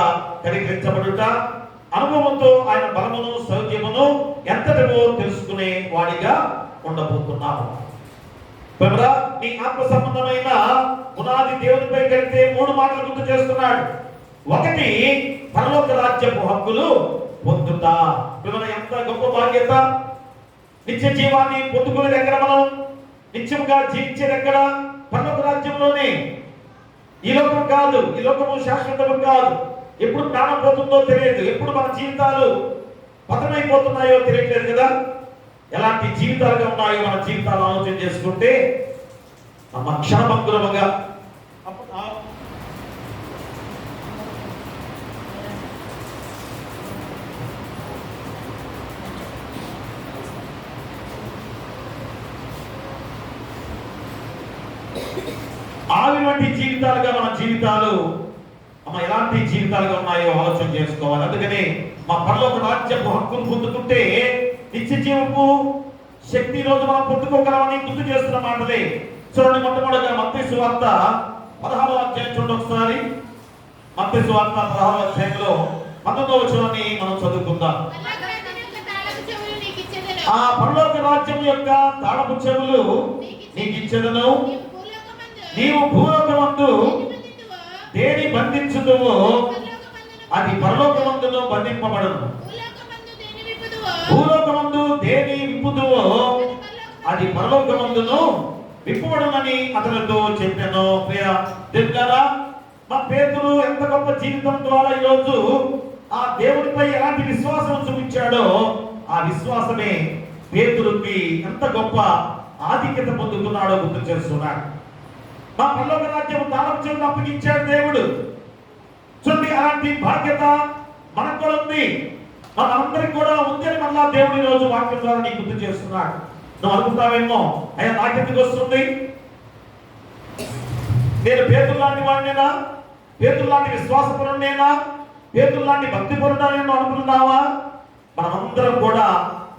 కనికరించబడుట, అనుభవంతో ఆయన బలమును సౌఖ్యమును ఎంతటివో తెలుసుకునే వాడిగా ఉండబోతున్నాము. నీ ఆత్మ సంబంధమైన పునాది దేవునిపై కడితే 3 మాటలు గుర్తు చేస్తున్నాడు. 1, పరలోక రాజ్యపు హక్కులు పొందుట. ఎంత గొప్ప బాధ్యత! నిత్య జీవాన్ని పొందుకునేది ఎక్కడ? మనం నిత్యముగా జీవించేది ఎక్కడ? పరలోక రాజ్యంలోనే. ఈ లోకం కాదు, ఈ లోకము శాశ్వతము కాదు. ఎప్పుడు ప్రాణం పోతుందో తెలియదు, ఎప్పుడు మన జీవితాలు పతనమైపోతున్నాయో తెలియట్లేదు కదా. ఎలాంటి జీవితాలుగా ఉన్నాయో మన జీవితాలు ఆలోచన చేసుకుంటే మన క్షణభంగురముగా ఆవిరి వంటి జీవితాలుగా మన జీవితాలు ఎలాంటి జీవితాలుగా ఉన్నాయో ఆలోచన చేసుకోవాలి. అందుకని మా పరలోక రాజ్యపు హక్కును పొందుకుంటే నిత్య జీవపు శక్తి రోజు మనం పొందుకోగలమని గుర్తు చేస్తున్న మాటలే. చూడండి, మొట్టమొదటిగా మత్తయి సువార్త 16వ అధ్యాయం చూడండి ఒకసారి. మత్తయి సువార్త 16వ అధ్యాయంలో 19వ వచనాన్ని మనం చదువుకుందాం. ఆ పరలోక రాజ్యం యొక్క తాళపు చెవులు నీకు ఇచ్చెదను, నీవు భూలోకమందు దేని బంధించుదువో అది పరలోకమందును బంధింపబడును, భూలోకమందు దేని విప్పుదువో అది పరలోకమందును విప్పబడునని అతనితో చెప్పాను. ప్రియ దేవులారా, మా పేతురు ఎంత గొప్ప జీవితం ద్వారా ఈరోజు ఆ దేవుడిపై ఎలాంటి విశ్వాసం చూపించాడో ఆ విశ్వాసమే పేతురుకి ఎంత గొప్ప ఆధిక్యత పొందుతున్నాడో గుర్తు చేస్తున్నాడు. మా పరలోక రాజ్యం తాళపు చెవులను అప్పగించాడు దేవుడు. చూడండి, అలాంటి బాధ్యత మనకు కూడా ఉంది, మనందరికి కూడా ఉందని మళ్ళా దేవుడి రోజు వాక్యం ద్వారా నీకు గుర్తు చేస్తున్నాడు. నువ్వు అనుకుంటావేమో, అయ్యా నాకెందుకు వస్తుంది, నేను పేతురు లాంటి వాడినేనా, పేతురు లాంటి విశ్వాసపరునేనా, పేతురు లాంటి భక్తి పరుడనేమో అనుకుంటున్నావా? మనమందరం కూడా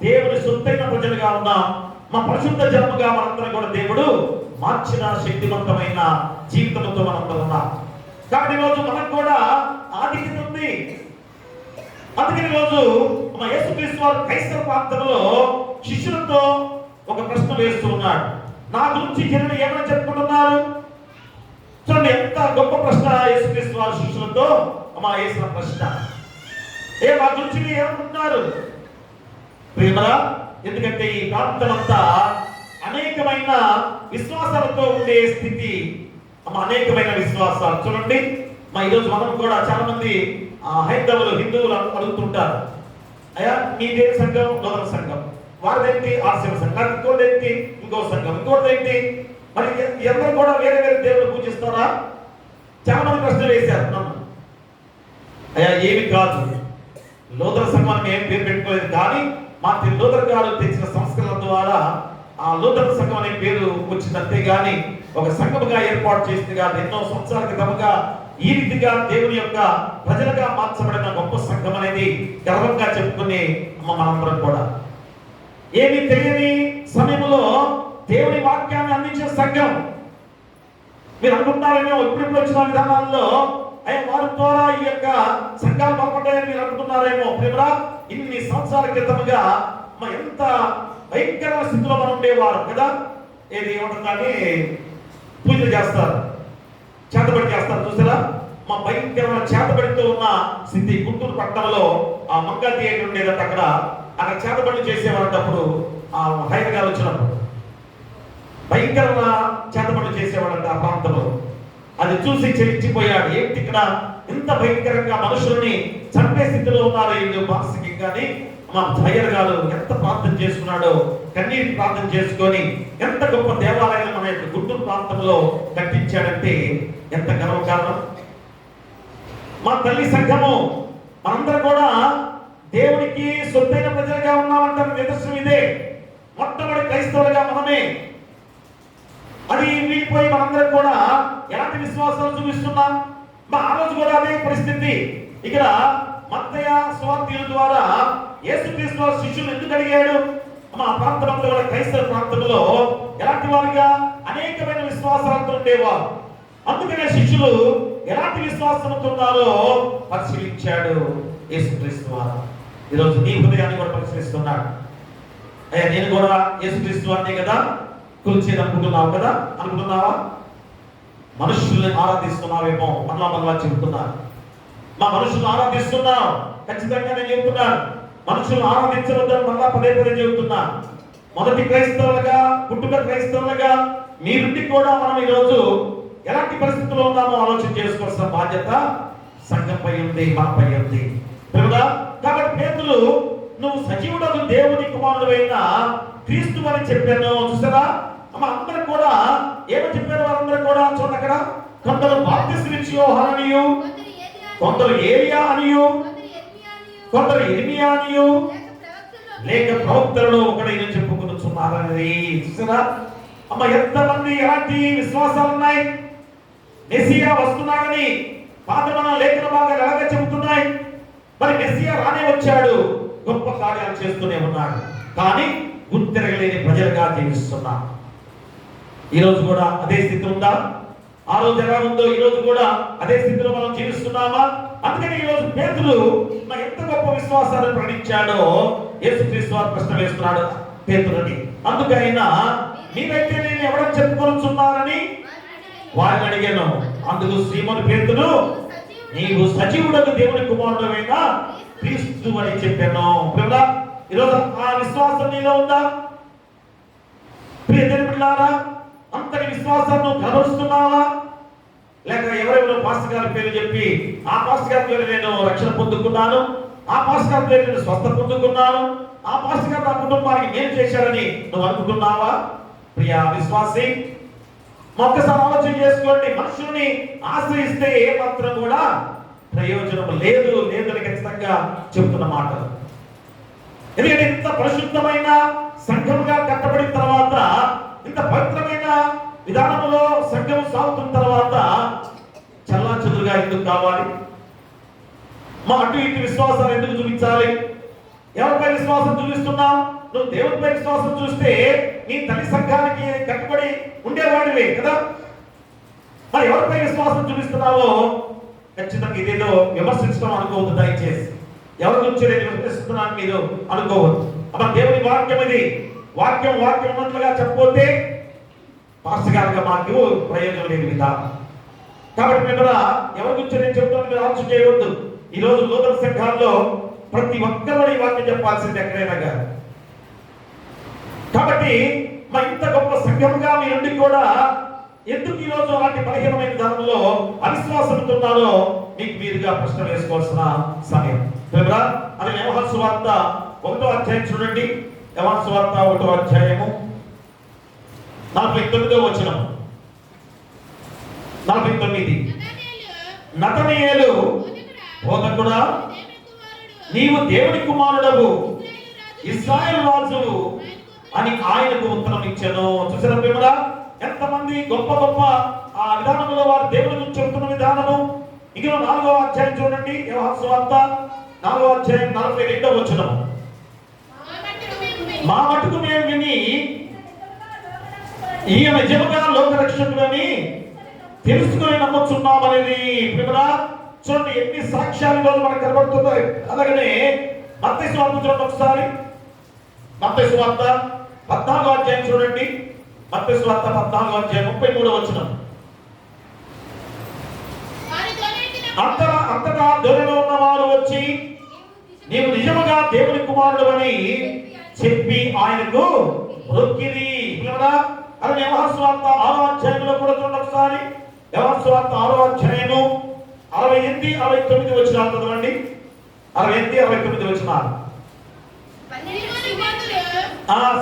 దేవుని సొత్తైన ప్రజలుగా ఉన్నాం. మా పరిశుద్ధ జన్మగా మనందరం కూడా దేవుడు మార్చిన శక్తివంతమైన జీవితంతో మనందరం ఉన్నాం. కాబట్టి ఈరోజు మనకు కూడా ఆధిక్యత ఉంది. అందుకని రోజు మా యేసుక్రీస్తు వారు క్రైస్తవ ప్రాంతంలో శిష్యులతో ఒక ప్రశ్న వేస్తూ ఉన్నాడు. నా గురించి జనులు ఏమైనా చెప్పుకుంటున్నారు? చూడండి, ఎంత గొప్ప ప్రశ్న యేసుక్రీస్తు వారు శిష్యులతో వేసిన ప్రశ్న. మా గురించి ఏమనుకుంటున్నారు? ప్రేమరా, ఎందుకంటే ఈ ప్రాంతం అంతా అనేకమైన విశ్వాసాలతో ఉండే స్థితి, అనేకమైన విశ్వాసాలు. చూడండి, ఈరోజు మనం కూడా చాలా మంది హైందవులు, హిందువులు అడుగుతుంటారు, అయ్యా మీదే సంఘం, నూతన సంఘం, వారిదేంటి ఆర్సీఎం సంఘం, ఇంకోటి ఇంకో సంఘం, ఇంకోటి ఏంటి, మరి ఎవరు కూడా వేరే వేరే దేవుడు పూజిస్తారా? చాలా మంది ప్రశ్నలు వేశారు నన్ను. అయ్యా ఏమి కాదు, నూతన సంఘాన్ని ఏం పేరు పెట్టుకోలేదు, కానీ మా లూథర్ గారు తెచ్చిన సంస్కరణ ద్వారా ఆ లూథర్ సంఘం అనే పేరు వచ్చిందంతే గాని ఒక సంఘముగా ఏర్పాటు చేసింది కాదు. ఎన్నో సంవత్సరాల క్రితముగా ఈ రీతిగా దేవుని యొక్క ప్రజలుగా మార్చబడిన గొప్ప సంఘం అనేది గర్వంగా చెప్పుకునే మనందరం కూడా ఏమీ తెలియని సమయంలో దేవుని వాక్యాన్ని అందించిన సంఘం. మీరు అనుకుంటారేమో ఇప్పుడు వచ్చిన విధానాల్లో వారి ద్వారా ఈ యొక్క సంఘాలు బలపడ్డాయని మీరు అనుకుంటున్నారేమో. ప్రేమరా, ఇన్ని సంవత్సరాల క్రితముగా ఎంత భయంకరమైన స్థితిలో మనం ఉండేవారు కదా. ఏది ఏమంటుందని పూజలు చేస్తారు, చేతబడి చేస్తారు, చూసారా? మా భయంకరమైన చేతబడితో ఉన్న స్థితి. గుంటూరు పట్టణంలో ఆ మంగా థియేటర్ ఉండేదంట, అక్కడ చేతబడి చేసేవారంట. అప్పుడు ఆ హైదరాబాద్ గారు వచ్చినప్పుడు భయంకరమైన చేతపనులు చేసేవాడంట ఆ ప్రాంతంలో. అది చూసి చెలించిపోయాడు. ఏంటి ఇక్కడ ఇంత భయంకరంగా మనుషుల్ని చంపే స్థితిలో ఉన్నారు వీళ్ళు మానసికంగాని. మా జయర్ గారు ఎంత ప్రార్థన చేసుకున్నాడో, కన్నీటి ప్రార్థన చేసుకొని ఎంత గొప్ప దేవాలయం మన యొక్క గుంటూరు ప్రాంతంలో కట్టించాడంటే ఎంత గర్వకారణం. మా తల్లి సంఘము మనందరం కూడా దేవునికి సొంతైన ప్రజలుగా ఉన్నామంటారు. నిదర్శనం ఇదే. మొట్టమొదటి క్రైస్తవులుగా మనమే. అది వీడిపోయి మనందరం కూడా ఎలాంటి విశ్వాసాలు చూపిస్తున్నాం? ఆ రోజు కూడా అదే పరిస్థితి. ఇక్కడ మత్తయి సువార్తీయుల ద్వారా యేసుక్రీస్తు శిష్యులు ఎందుకు అడిగాడు? మా ప్రాంతంలో కూడా క్రైస్తవ ప్రాంతంలో ఎలాంటి వారుగా అనేకమైన విశ్వాసాలతో ఉండేవారు. అందుకనే శిష్యులు ఎలాంటి విశ్వాసంతో ఉన్నారో పరిశీలించాడు యేసుక్రీస్తు వారు. ఈరోజు నీ హృదయాన్ని కూడా పరిశీలిస్తున్నాడు. అయ్యా, నేను కూడా యేసుక్రీస్తు వారినే కదా కొలిచేది అనుకుంటున్నావు కదా? అనుకుంటున్నావా? మనుషుల్ని ఆరాధిస్తున్నావేమో మళ్ళా చెబుతున్నారు. మా మనుషులను ఆరాధిస్తున్నాం. ఖచ్చితంగా నేను చెబుతున్నాను, మనుషులను ఆరాధించవద్దని మళ్ళా పదే చెబుతున్నా. మొదటి క్రైస్తవులుగా, పుట్టుక క్రైస్తవులుగా మీరుండి కూడా మనం ఈరోజు ఎలాంటి పరిస్థితుల్లో ఉన్నామో ఆలోచన చేసుకోవాల్సిన బాధ్యత సంఘంపై ఉంది, మనపై ఉంది. కాబట్టి పేతులు, నువ్వు సజీవుడకు దేవుని కుమారుడైన క్రీస్తు అని చెప్పాను. చూసారా అమ్మ, అందరూ కూడా ఏమని చెప్పారు? వారందరూ కూడా చూడండి, అక్కడ కొందరు బాప్తిస్మం ఇచ్చి యోహాను అనియు, కొందరు ఏలియా అనియు, కొందరు ఇర్మియా అనియు, లేక ప్రవక్తలలో ఒకడైన చెప్పుకొనుచున్నారని. చూసారా అమ్మ, ఎంతమంది ఎలాంటి విశ్వాసాలు ఉన్నాయి? మెస్సియా వస్తున్నాడని పాతమన లేఖన భాగాలు ఎలాగ చెబుతున్నాయి? మరి మెస్సియా రానే వచ్చాడు, గొప్ప కార్యాలు చేస్తూనే ఉన్నాడు. కానీ గుర్తిరగలేని ప్రజలుగా జీవిస్తున్నాం. ఈ రోజు కూడా అదే స్థితి ఉందా? ఆ రోజు ఎలా ఉందో ఈ రోజు కూడా అదే స్థితిలో మనం జీవిస్తున్నామా? అందుకని ఈ రోజు పేతురు ఎంత గొప్ప విశ్వాసాన్ని ప్రకటించాడో యేసుక్రీస్తు వారు ప్రశ్న వేస్తున్నాడు పేతురుని. అందుకైనా మీరైతే నేను ఎవరని చెప్పుకొనుచున్నారని వారిని అడిగాను. అందుకు సీమోను పేతురు, నీవు సజీవుడకు దేవుని కుమారుడైన క్రీస్తు అని చెప్పాను. ఈరోజు ఆ విశ్వాసం నీలో ఉందా? ప్రియ దేవుని బిడ్డలారా, అంతటి విశ్వాసాన్ని కనబరుస్తున్నావా? లేక ఎవరెవరో పాస్టర్ గారి పేరు చెప్పి, ఆ పాస్టర్ గారి పేరు నేను రక్షణ పొందుకున్నాను, ఆ పాస్టర్ గారి పేరు నేను స్వస్థ పొందుకున్నాను, ఆ పాస్టర్ గారు నా కుటుంబానికి నేను చేశాడని నువ్వు అనుకుంటున్నావా? ప్రియ విశ్వాసి, ఒక్కసారి ఆలోచన చేసుకోండి. మనుషుల్ని ఆశ్రయిస్తే ఏ మాత్రం కూడా ప్రయోజనం లేదు, లేదని ఖచ్చితంగా చెబుతున్న మాటలు. ఎందుకంటే ఇంత పరిశుద్ధమైన సంఘముగా కట్టబడిన తర్వాత, ఇంత పవిత్రమైన విధానంలో సంఘం సాగుతున్న తర్వాత చల్లాచెదురుగా ఎందుకు కావాలి? మా అటు ఇటు విశ్వాసాలు ఎందుకు చూపించాలి? ఎవరిపై విశ్వాసం చూపిస్తున్నావు? నువ్వు దేవునిపై విశ్వాసం చూస్తే నీ తల్లి సంఘానికి కట్టుబడి ఉండేవాడివే కదా. మరి ఎవరిపై విశ్వాసం చూపిస్తున్నావో ఖచ్చితంగా ఇదేదో విమర్శించడం అనుకోవద్దు. దయచేసి ఎవరి గురించి నేను విమర్శిస్తున్నాను మీరు అనుకోవద్దు. అమ్మ, దేవుని వాక్యం ఇది. వాక్యం ఉన్నట్లుగా చెప్పకపోతే పాస్టర్ గారుగా మాకు ప్రయోజనం లేని విధానం. కాబట్టి మీరు ఎవరి గురించి నేను చెప్తాను మీరు ఆలోచన చేయవద్దు. ఈ రోజు నూతన సంఘాల్లో ప్రతి ఒక్కరు ఈ వాక్యం చెప్పాల్సింది ఎక్కడైనా కాదు. కాబట్టి మా ఇంత గొప్ప సంఘంగా మీరుండి కూడా ఎందుకు ఈ రోజు అలాంటి బలహీనమైన విధానంలో అవిశ్వాసంతో ఉన్నారో మీకు మీరుగా ప్రశ్న వేసుకోవాల్సిన సమయం. అది యోహాను సువార్త 1వ అధ్యాయం చూడండి. యోహాను సువార్త 1వ అధ్యాయము 49వ వచనం. 49. నతనయేలు, బోధకుడా, నీవు దేవుని కుమారుడవు, ఇశ్రాయేలు రాజువు అని ఆయనకు ఉత్తరం ఇచ్చాను. చూసారా ప్రేమరా, ఎంతమంది గొప్ప గొప్ప ఆ విధానంలో వారు దేవుని గురించి చెబుతున్న విధానము. ఇందులో 4వ అధ్యాయం చూడండి. యోహాను సువార్త 4వ అధ్యాయం 42వ వచనం. మా మటుకు మేము విని ఈయన నిజముగా లోకరక్షకుడని తెలుసుకుని నమ్ముచున్నామనేది. ప్రేమరా చూడండి ఎన్ని సాక్ష్యాలు మనకు కనబడుతున్నాయి. అలాగనే మత్తయి సువార్త చూడండి ఒకసారి. మత్తయి సువార్త 14వ అధ్యాయం చూడండి. మత్తయి సువార్త 14వ అధ్యాయం 33వ వచనం. అంతటా దొరలో ఉన్న వారు వచ్చి నీవు నిజముగా దేవుని కుమారుడు అని చెప్పి ఆయనకు మొక్కిరి. అది యోహాను సువార్త 6వ అధ్యాయంలో కూడా చూడండి ఒకసారి. యోహాను సువార్త 6వ అధ్యాయము 68, 69 వచనాలు చదవండి. 68, 69 వచనాలు.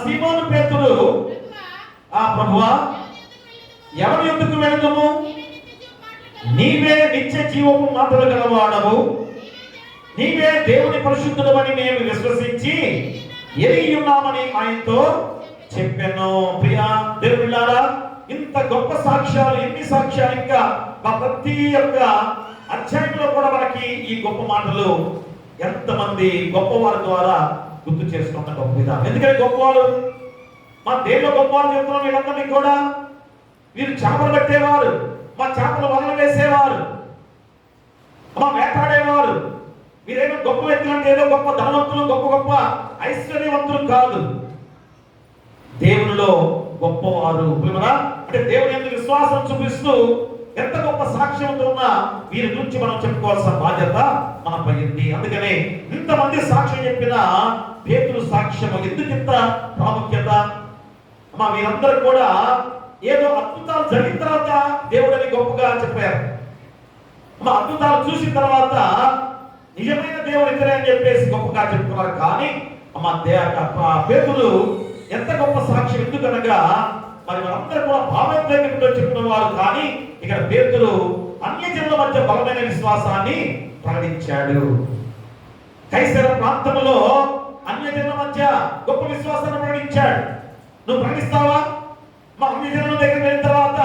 సీమోను పేతురు, ప్రభువా ఎవరి యొద్దకు వెళుదుము? నీవే నిత్య జీవపు మాటలు గలవాడవు, నీవే దేవుని పరిశుద్ధుడు అని మేము విశ్వసించి ఎరిగి ఉన్నామని ఆయనతో చెప్పాను. ప్రియా దేవుళ్ళారా, ఇంత గొప్ప సాక్ష్యాలు, ఎన్ని సాక్ష్యాలు! ఇంకా ప్రతి ఒక్క అధ్యాయంలో కూడా మనకి ఈ గొప్ప మాటలు ఎంతమంది గొప్పవారి ద్వారా గుర్తు చేసుకున్న గొప్ప విధానం. ఎందుకంటే గొప్పవాళ్ళు మా దేవులో గొప్పవాళ్ళు చెప్తున్నాం. వీళ్ళందరినీ కూడా వీరు చేపలు పట్టేవారు, మా చేపలు వలలు వేసేవారు, మా వేటాడేవారు. మీరేమో గొప్ప వ్యక్తులు అంటే ఏదో గొప్ప ధనవంతులు, గొప్ప గొప్ప ఐశ్వర్యవంతులు కాదు, దేవునిలో గొప్పవారు. అంటే దేవుని యందు విశ్వాసం చూపిస్తూ ఎంత గొప్ప సాక్ష్యంతో ఉన్నా వీరి గురించి మనం చెప్పుకోవాల్సిన బాధ్యత మనపై ఉంది. అందుకనే ఇంతమంది సాక్ష్యం చెప్పిన పేతురు సాక్ష్యం ఎందుకు ఇంత ప్రాముఖ్యత? వీరందరూ కూడా ఏదో అద్భుతాలు జరిగిన తర్వాత దేవుడని గొప్పగా చెప్పారు. అద్భుతాలు చూసిన తర్వాత నిజమైన దేవుడు ఇతరే అని చెప్పేసి గొప్పగా చెప్పుకున్నారు. కానీ పేతురు ఎంత గొప్ప సాక్ష్యం ఎందుకనగా మనందరూ కూడా భావోద్వేగంతో చెప్పిన వారు. కానీ ఇక్కడ పేతురు అన్యజనుల మధ్య బలమైన విశ్వాసాన్ని ప్రకటించాడు. కైసర ప్రాంతంలో అన్యజనుల మధ్య గొప్ప విశ్వాసాన్ని ప్రకటించాడు. నువ్వు ప్రకటిస్తావా? అన్యజనుల దగ్గర వెళ్ళిన తర్వాత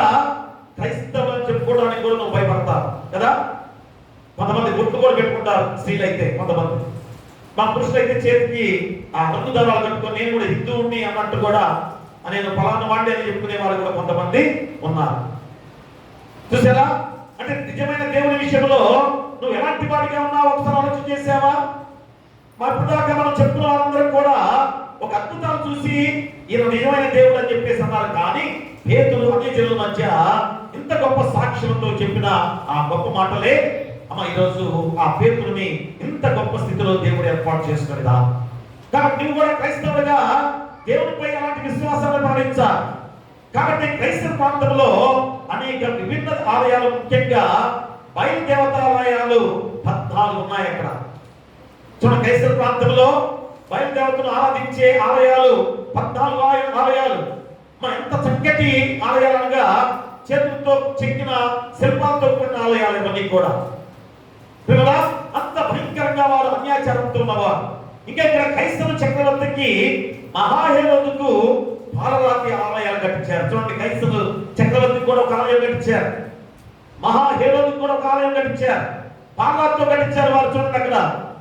క్రైస్తవులు చెప్పుకోవడానికి కూడా నువ్వు భయపడతావు కదా. కొంతమంది గుర్తు కూడా పెట్టుకుంటారు, స్త్రీలు అయితే. కొంతమంది పురుషులు అయితే చేతికి ఆ రంగు దారాలు కట్టుకొని నేను కూడా హిందువుని అన్నట్టు కూడా నేను ఫలానా వాడి అని చెప్పుకునే వారు కూడా కొంతమంది ఉన్నారు. చూసారా? అంటే నిజమైన దేవుని విషయంలో నువ్వు ఎలాంటి వాడిగా ఉన్నావు ఒకసారి ఆలోచన చేసావా? ఇప్పటిదాకా మనం చెప్పుకున్న వాళ్ళందరూ కూడా ఒక అద్భుతాలు చూసి ఈయన నిజమైన దేవుడు అని చెప్పేసి అన్నారు. కానీ పేతురు అన్యజనుల మధ్య ఇంత గొప్ప సాక్ష్యంతో చెప్పిన ఆ గొప్ప మాటలే ఈరోజు ఆ పేతురుని ఇంత గొప్ప స్థితిలో దేవుడు ఏర్పాటు చేసుకునేదా. కాబట్టి నువ్వు కూడా క్రైస్తవుడిగా దేవునిపై అలాంటి విశ్వాసాన్ని పాటించాలి. కాబట్టి క్రైస్తవ ప్రాంతంలో అనేక విభిన్న ఆలయాలు, ముఖ్యంగా బయలుదేవతాలయాలు 14 ఉన్నాయి. అక్కడ చూడండి, క్రైస్తవ ప్రాంతంలో బయలుదేవతను ఆరాధించే ఆలయాలు 14 ఆలయాలు. ఎంత చక్కటి ఆలయాలు అనగా చేతులతో చెక్కిన శిల్పాలతో కూడిన ఆలయాలు ఇవన్నీ కూడా. అంత భయంకరంగా వారు అన్యాచారంతో ఉన్నవారు. ఇంకా ఇక్కడ క్రైస్తవ చక్రవర్తికి మహాహేరోదుకు పాలరాతి ఆలయాలు కట్టించారు. చూడండి, క్రైస్తవ చక్రవర్తికి కూడా ఒక ఆలయం కట్టించారు, మహాహేరోదుకు కూడా ఒక ఆలయం కట్టించారు, పాలరాతితో కట్టించారు వారు. చూడండి, అక్కడ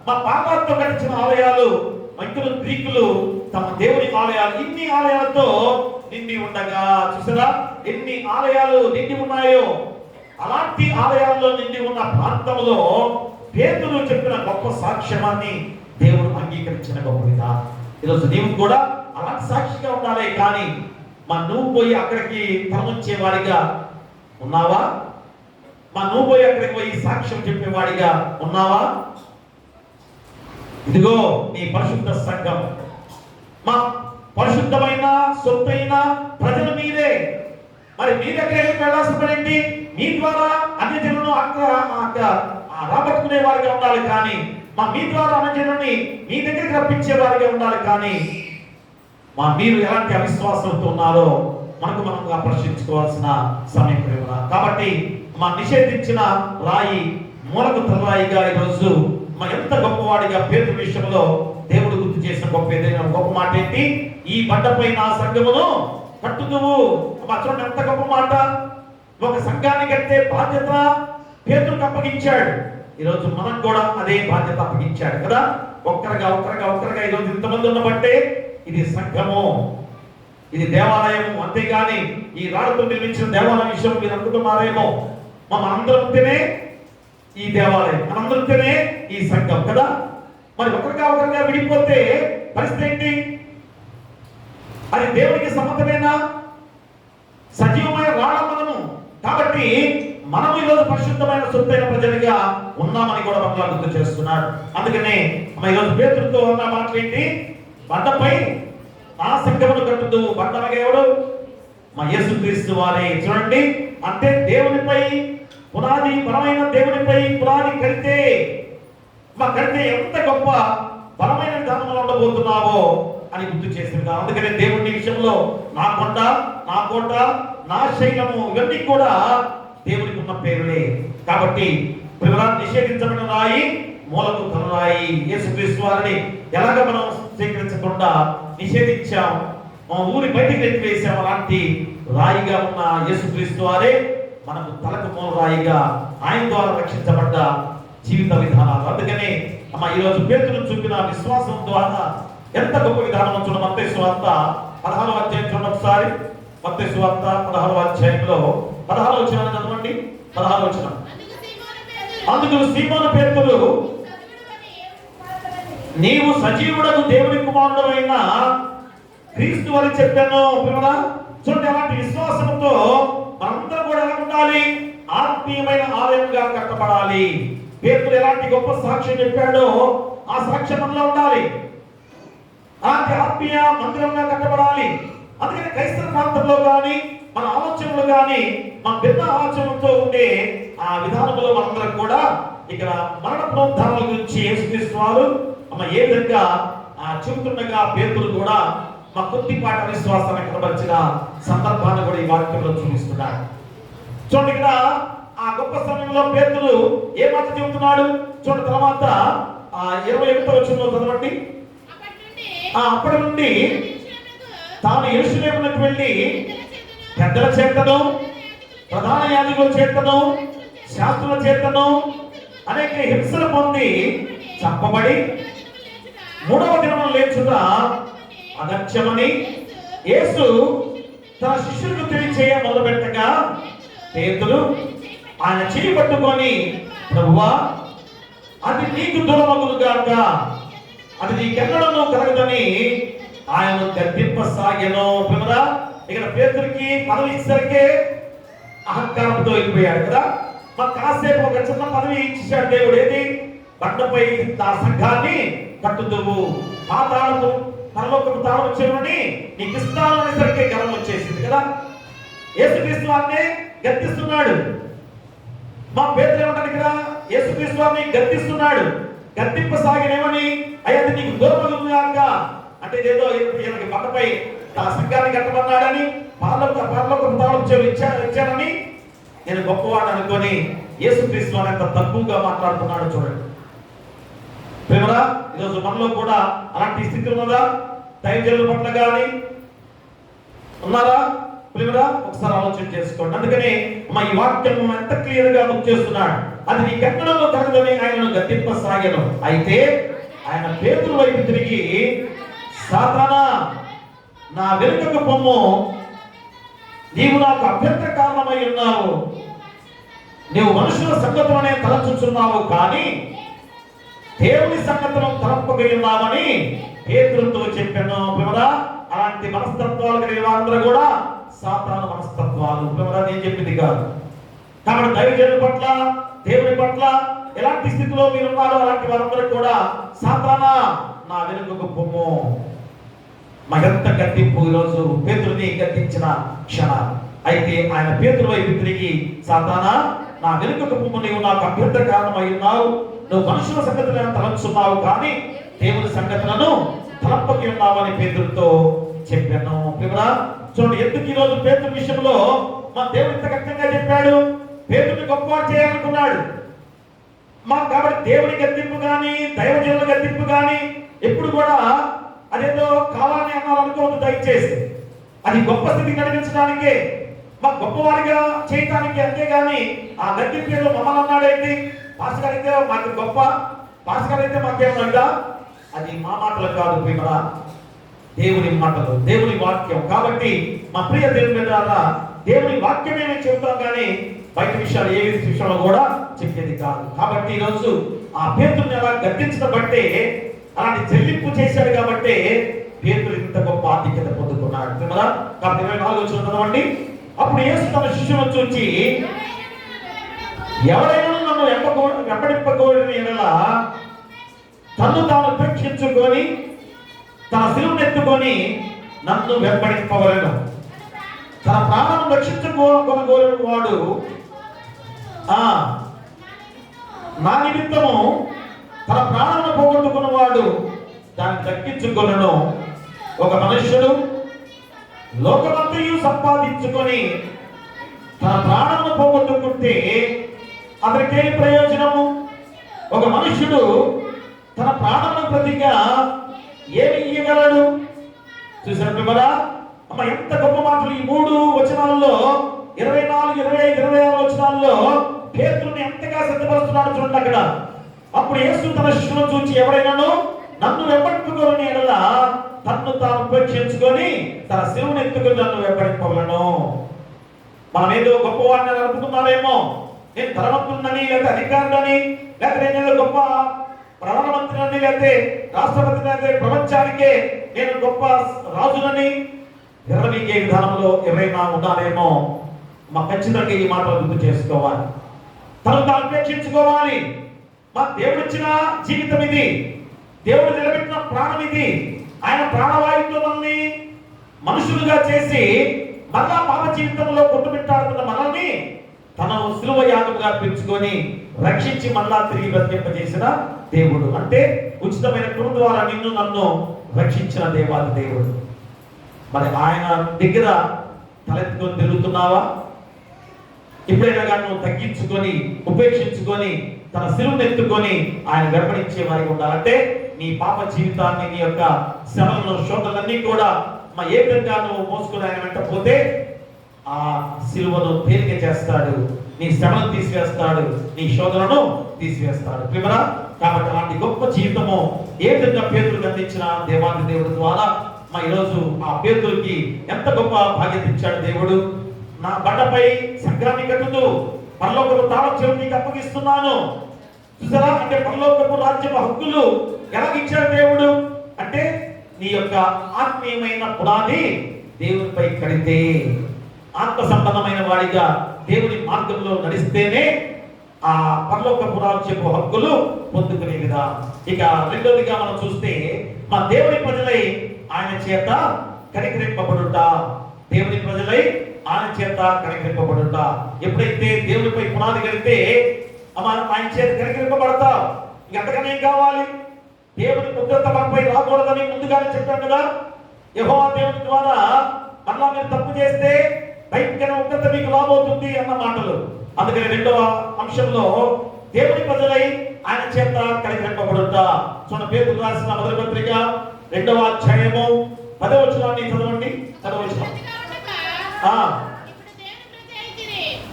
పాలరాతితో కట్టించిన ఆలయాలు మైతులు, గ్రీకులు తమ దేవుని ఆలయాలు ఇన్ని ఆలయాలతో నిండి ఉండగా చూసారా ఎన్ని ఆలయాలు నిండి ఉన్నాయో. అలాంటి ఆలయాల్లో నిండి ఉన్న ప్రాంతంలో పేతురు చెప్పిన గొప్ప సాక్ష్యాన్ని దేవుడు అంగీకరించిన గొప్ప విధానం. ఈరోజు నీవు కూడా అలాంటి సాక్షిగా ఉండాలి. కానీ నువ్వు పోయి అక్కడికి తలముంచే వాడిగా ఉన్నావా? నువ్వు పోయి అక్కడికి పోయి సాక్ష్యం చెప్పేవాడిగా ఉన్నావా? ఇదిగో నీ పరిశుద్ధ సంఘం, పరిశుద్ధమైన సొత్తైన ప్రజలు మీరే. మరి మీ దగ్గరికి వెళ్ళాల్సిన పనేంటి? మీ ద్వారా అన్యజనులను రాబట్టుకునే వారిగా ఉండాలి. కానీ మీ ద్వారా అన్యజనుల్ని మీ దగ్గరికి రప్పించే వారిగా ఉండాలి. కానీ మీరు ఎలాంటి అవిశ్వాసంతో ఉన్నారో మనంగా పరిశీలించుకోవాల్సిన సమయం కూడా. కాబట్టి నిషేధించిన రాయి మూలకు తలరాయిగా ఈరోజు ఎంత గొప్పవాడిగా పేతురు విషయంలో దేవుడు గుర్తు చేసిన గొప్ప మాట ఏంటి? ఈ బండపై నా సంఘమును కట్టుదువు. చూడండి, ఎంత గొప్ప మాట. ఒక సంఘాన్ని కట్టే బాధ్యత పేతురుకు అప్పగించాడు. ఈరోజు మనకు కూడా అదే బాధ్యత అప్పగించాడు కదా. ఒక్కరగా ఈరోజు ఇంతమంది ఉన్నబట్టే ఇది సంఘము, ఇది దేవాలయము. అంతేగాని ఈ రాళ్లతో నిర్మించిన దేవాలయం విషయం మీరు అనుకుంటున్నారేమో. మనందరం ఉంటేనే ఈ దేవాలయం, మనందరం ఉంటేనే ఈ సంఘం కదా. మరి ఒకరిగా విడిపోతే పరిస్థితి ఏంటి? అది దేవునికి సమ్మతమేనా? సజీవమైన రాళ్ళ మనము. కాబట్టి మనం ఈరోజు పరిశుద్ధమైన సొత్తైన ప్రజలుగా ఉన్నామని కూడా మనలా గుర్తు చేస్తున్నాడు. అందుకనే ఈరోజు పేతురుతో ఉన్న మాటలు ఏంటి? బండపై నా సంఘమును కట్టుదువు. బండ అనగా ఎవడు? మా యేసుక్రీస్తు వారే. చూడండి, అంటే దేవునిపై పునాది, బలమైన దేవునిపై పునాది కడితే ఎంత గొప్ప బలమైన విధానంలో ఉండబోతున్నావో అని గుర్తు చేసింది. అందుకనే దేవుని విషయంలో నా కొండ, నా కోట, నా శైలము, ఇవన్నీ కూడా దేవునికి ఉన్న పేరులే. కాబట్టి నిషేధించబడిన రాయి మూలకు తలరాయి. యేసుక్రీస్తు వారిని ఎలాగ మనం స్వీకరించకుండా నిషేధించాం, మా ఊరి బయటికి నెట్టివేసాం, అలాంటి రాయిగా ఉన్న యేసుక్రీస్తు వారే మనకు తలకు మూల రాయిగా, ఆయన ద్వారా రక్షించబడ్డ జీవిత విధానాలు. అందుకనే ఈరోజు పేతురు చూపిన విశ్వాసం ద్వారా ఎంత గొప్ప విధానం చూడండి. మత్తయి సువార్త 16వ అధ్యాయం చూడండి ఒకసారి. మత్తయి సువార్త 16వ అధ్యాయంలో 16వ వచనం చదవండి. 16వ వచనం. అందుకు సీమోను పేతురు, నీవు సజీవుడకు దేవుని కుమారుడైన క్రీస్తు అని చెప్పాను. చూడండి, అలాంటి విశ్వాసంతో మనందరం కూడా ఎలా ఉండాలి? ఆత్మీయమైన ఆలయంగా కట్టబడాలి. పేతురు ఎలాంటి గొప్ప సాక్ష్యం చెప్పాడో ఆ సాక్ష్యం మనలో ఉండాలి. అలాంటి ఆత్మీయ మందిరంగా కట్టబడాలి. అందుకని క్రైస్తవ ప్రాంతంలో కానీ మన ఆలోచనలు కానీ మన భిన్న ఆలోచనలతో ఉండే ఆ విధానంలో మనందరం కూడా ఇక్కడ మరణ పునరుద్ధానాల గురించి యేసుక్రీస్తు వారు ఏ విధంగా చెబుతుండగా పేతురు కూడా మా కొద్దిపాటి అవిశ్వాసాన్ని కనబరిచిన సందర్భాన్ని కూడా ఈ వాక్యంలో చూపిస్తున్నాడు. చూడండి, ఇక్కడ ఆ గొప్ప సమయంలో పేతురు ఏ మాట చెబుతున్నాడు చూడండి. తర్వాత 21వ వచనంలో చదవండి. అప్పటి నుండి తాను యెరూషలేమునకు వెళ్ళి పెద్దల చేతను, ప్రధాన యాజకుల చేతను, శాస్త్రుల చేతను అనేక హింసలు పొంది చంపబడి 3వ దినమున లేచుట అగత్యమని యేసు తన శిష్యులకు తెలియచేయ మొదలుపెట్టగా పేతురు ఆయన చేయి పట్టుకొని, ప్రభువా, అది నీకు దూరమగును గాక, అది నీకెన్నడూ కలగదని ఆయన గద్దింపసాగెను. ఇక్కడ పేతురికి పదవి ఇచ్చేసరికే అహంకారంతో వెళ్ళిపోయాడు కదా. మరి కాసేపు ఒక చిన్న పదవి ఇచ్చేసాడు దేవుడు. ఏది? బండపై ఆ సంఘాన్ని కట్టుదువు, ఆ తాళము పరలోకపు తాళం వచ్చేవని నీకు ఇస్తాను అనేసరికి గర్వం వచ్చేసింది కదా. యేసుక్రీస్తు వారిని గద్దిస్తున్నాడు. మా పేతురు ఏమంటారు ఇక్కడ? యేసుక్రీస్తు వారిని గద్దిస్తున్నాడు. గద్దింపసాగినేమని? అయ్యది నీకు దూరమగునుగాక, అంటే ఏదో ఈయనకి బండపై ఆ సంఘాన్ని కట్టమన్నాడని, పరలోకపు తాళం ఇచ్చానని నేను గొప్పవాడు అనుకొని యేసుక్రీస్తు వారిని ఎంత తక్కువగా మాట్లాడుతున్నాడు చూడండి. ప్రేమరా, ఈరోజు మనలో కూడా అలాంటి స్థితి ఉన్నదా? దైవజనుల పట్ల కానీ ఉన్నారా? ప్రేమరా, ఒకసారి ఆలోచన చేసుకోండి. అందుకనే ఈ వాక్యం ఎంత క్లియర్ గా బుక్ చేస్తున్నాడు. అది నీ కట్టడంలో తరగదని ఆయనను గద్దింపసాగెను. అయితే ఆయన పేతురు వైపు తిరిగి, సాతానా, నా వెనుకకు పొమ్ము, నీవు నాకు అభ్యంతర కారణమై ఉన్నావు, నీవు మనుషుల సంగతులనే తలచుచున్నావు కానీ దేవుని సంగతులను తలంపగై ఉన్నామని పేతురుతో చెప్పాను. ప్రేమరా, అలాంటి మనస్తత్వాలు కలిగిన వారందరూ కూడా సాతాను మనస్తత్వాలు. ప్రేమరా, నేను చెప్పింది కాదు. కాబట్టి దైవజనుల పట్ల, దేవుని పట్ల ఎలాంటి స్థితిలో మీరు ఉన్నారో అలాంటి వారందరూ కూడా సాతానా, నా వెనుకకు పొమ్ము. మగంత గద్దింపు ఈరోజు పేతురుని గద్దించిన క్షణాలు. అయితే ఆయన పేతురు వైపు తిరిగి, సాతానా, నా వెనుకకు పొమ్ము, నీవు నాకు అభ్యంతర కారణమై ఉన్నావు, నువ్వు మనుషుల సంగతులను తలంచున్నావు కానీ దేవుని సంగతులను తలంపకి ఉన్నావని పేతురుతో చెప్పాను. ప్రేమరా, చూడండి, ఎందుకు ఈరోజు పేతురు విషయంలో మా దేవుడు ఇంత కఠినంగా చెప్పాడు? పేతురుని గొప్పవాడు చేయాలనుకున్నాడు. కాబట్టి దేవుని గద్దింపు కానీ దైవజనుల గద్దింపు కానీ ఎప్పుడు కూడా అదేదో కాలాన్ని అనాలనుకోవద్దు దయచేసి. అది గొప్ప స్థితికి నడిపించడానికే, మా గొప్పవారిగా చేయటానికి. అంతేగాని ఆ గద్దింపులో మమ్మల్ని అన్నాడేంటి? పాస్ గారు అయితే మాకు గొప్ప, పాస్ గారు అయితే మాకేమన్నా? అది మా మాటలు కాదు ప్రేమరా, దేవుని మాటలు, దేవుని వాక్యం. కాబట్టి మా ప్రియ దేవుని ద్వారా దేవుని వాక్యమే మేము చెబుతాం కానీ బయట విషయాలు ఏ విషయంలో కూడా చెప్పేది కాదు. కాబట్టి ఈరోజు ఆ పేతురుని అలా గద్దించడం బట్టే, అలాంటి చెల్లింపు చేశాడు కాబట్టి పేతురు ఇంత గొప్ప ఆధిక్యత పొందుకున్నాడు. ప్రేమరా, కాబట్టి 24వ వచనం చదవండి. అప్పుడు యేసు తన శిష్యులను చూచి, ఎవరైనా నన్ను వెంబడింపకూడని ఎడల తన్ను తాను ఉపేక్షించుకొని తన శిలువను ఎత్తుకొని నన్ను వెంబడింపవలెను. తన ప్రాణం రక్షించుకోగోరిన వాడు నా నిమిత్తము తన ప్రాణాలను పోగొట్టుకున్నవాడు దాన్ని దక్కించుకొనను. ఒక మనుష్యుడు లోకమంతయు సంపాదించుకొని తన ప్రాణాలను పోగొట్టుకుంటే అతనికేమి ప్రయోజనము? ఒక మనుష్యుడు తన ప్రాణాలను ప్రతిగా ఏమి ఇయ్యగలడు? చూసారు కదా అమ్మ, ఎంత గొప్ప మాటలు ఈ 3 వచనాల్లో, 24, 25, 26 వచనాల్లో పేతురుని ఎంతగా సిద్ధపరుస్తున్నాడు చూడండి అక్కడ. అప్పుడు యేసు తన శిష్యులను చూచి, ఎవరైనాను నన్ను వెంబడించుకోని ఎడల తన్ను తాను ఉపేక్షించుకొని తన శిలువను ఎత్తుకుని నన్ను వెంబడింపగలను. మనం ఏదో గొప్పవాడిని అనుకుంటున్నారేమో, నేను ధనవంతుడిని లేదా అధికారులని, లేకపోతే నేను గొప్ప ప్రధానమంత్రిని, లేకపోతే రాష్ట్రపతిని, అయితే ప్రపంచానికే నేను గొప్ప రాజునని విరమించే విధానంలో ఎవరైనా ఉన్నారేమో. మా ఖచ్చితంగా ఈ మాటలు గుర్తు చేసుకోవాలి. తను తాను ఉపేక్షించుకోవాలి. మా దేవుడిచ్చిన జీవితం ఇది, దేవుడు నిలబెట్టిన ప్రాణం ఇది. ఆయన ప్రాణవాయువుతో మనల్ని మనుషులుగా చేసి మళ్ళా పాప జీవితంలో కొట్టుమిట్టాడుతున్న మనల్ని తన శిలువ యాగముగా పెంచుకొని రక్షించి మళ్ళా తిరిగి బ్రతింపజేసిన దేవుడు. అంటే ఉచితమైన కృప ద్వారా నిన్ను నన్ను రక్షించిన దేవాది దేవుడు. మరి ఆయన దగ్గర తలెత్తుకొని తిరుగుతున్నావా? ఎప్పుడైనా కానీ నువ్వు తగ్గించుకొని ఉపేక్షించుకొని తన శిలువను ఎత్తుకొని ఆయన వెంబడించే వారికి ఉండాలంటే నీ పాప జీవితాన్ని, నీ యొక్క శ్రమలను, శోధనలన్నీ కూడా ఏ విధంగా నువ్వు మోసుకొని ఆయన వెంట పోతే ఆ శిలువను తేలిక చేస్తాడు, నీ శ్రమను తీసివేస్తాడు, నీ శోధనను తీసివేస్తాడు. ప్రియరా, కాబట్టి అలాంటి గొప్ప జీవితము ఏ విధంగా పేతురుకు అందించిన దేవాది దేవుడి ద్వారా ఈరోజు ఆ పేతురుకి ఎంత గొప్ప భాగ్యత ఇచ్చాడు దేవుడు. నా బండపై సంగ్రామి కట్టుతూ పరలోకపు తాళం చెవి నీకు అప్పగిస్తున్నాను. చూసారా, అంటే పరలోకపు రాజ్యపు హక్కులు ఎలాగిచ్చాడు దేవుడు అంటే నీ యొక్క ఆత్మీయమైన పునాది దేవునిపై కడితే, ఆత్మ సంబంధమైన వాడిగా దేవుని మార్గంలో నడిస్తేనే ఆ పరలోకపు రాజ్యపు హక్కులు పొందుకునే విధానం. ఇక రెండోదిగా మనం చూస్తే మా దేవుని ప్రజలై ఆయన చేత కనికరింపబడుట. దేవుని ప్రజలై ఆయన చేత కనికరింపబడుట. ఎప్పుడైతే దేవునిపై పునాది కడితే ఆయన చేత కనికరింపబడతావు. ఇంకంతకన్నా ఏం కావాలి? దేవుని ఉగ్రత మనపై రాకూడదని ముందుగానే చెప్పాను కదా. యెహోవా దేవుని ద్వారా మళ్ళా మీరు తప్పు చేస్తే భయంకర ఉగ్రత మీకు రాబోతుంది అన్న మాటలు. అందుకని రెండవ అంశంలో దేవుని ప్రజలై ఆయన చేత కనికరింపబడుట. చూడండి, పేతురు రాసిన మొదటి పత్రిక 2వ అధ్యాయము 10వ వచనాన్ని చదవండి.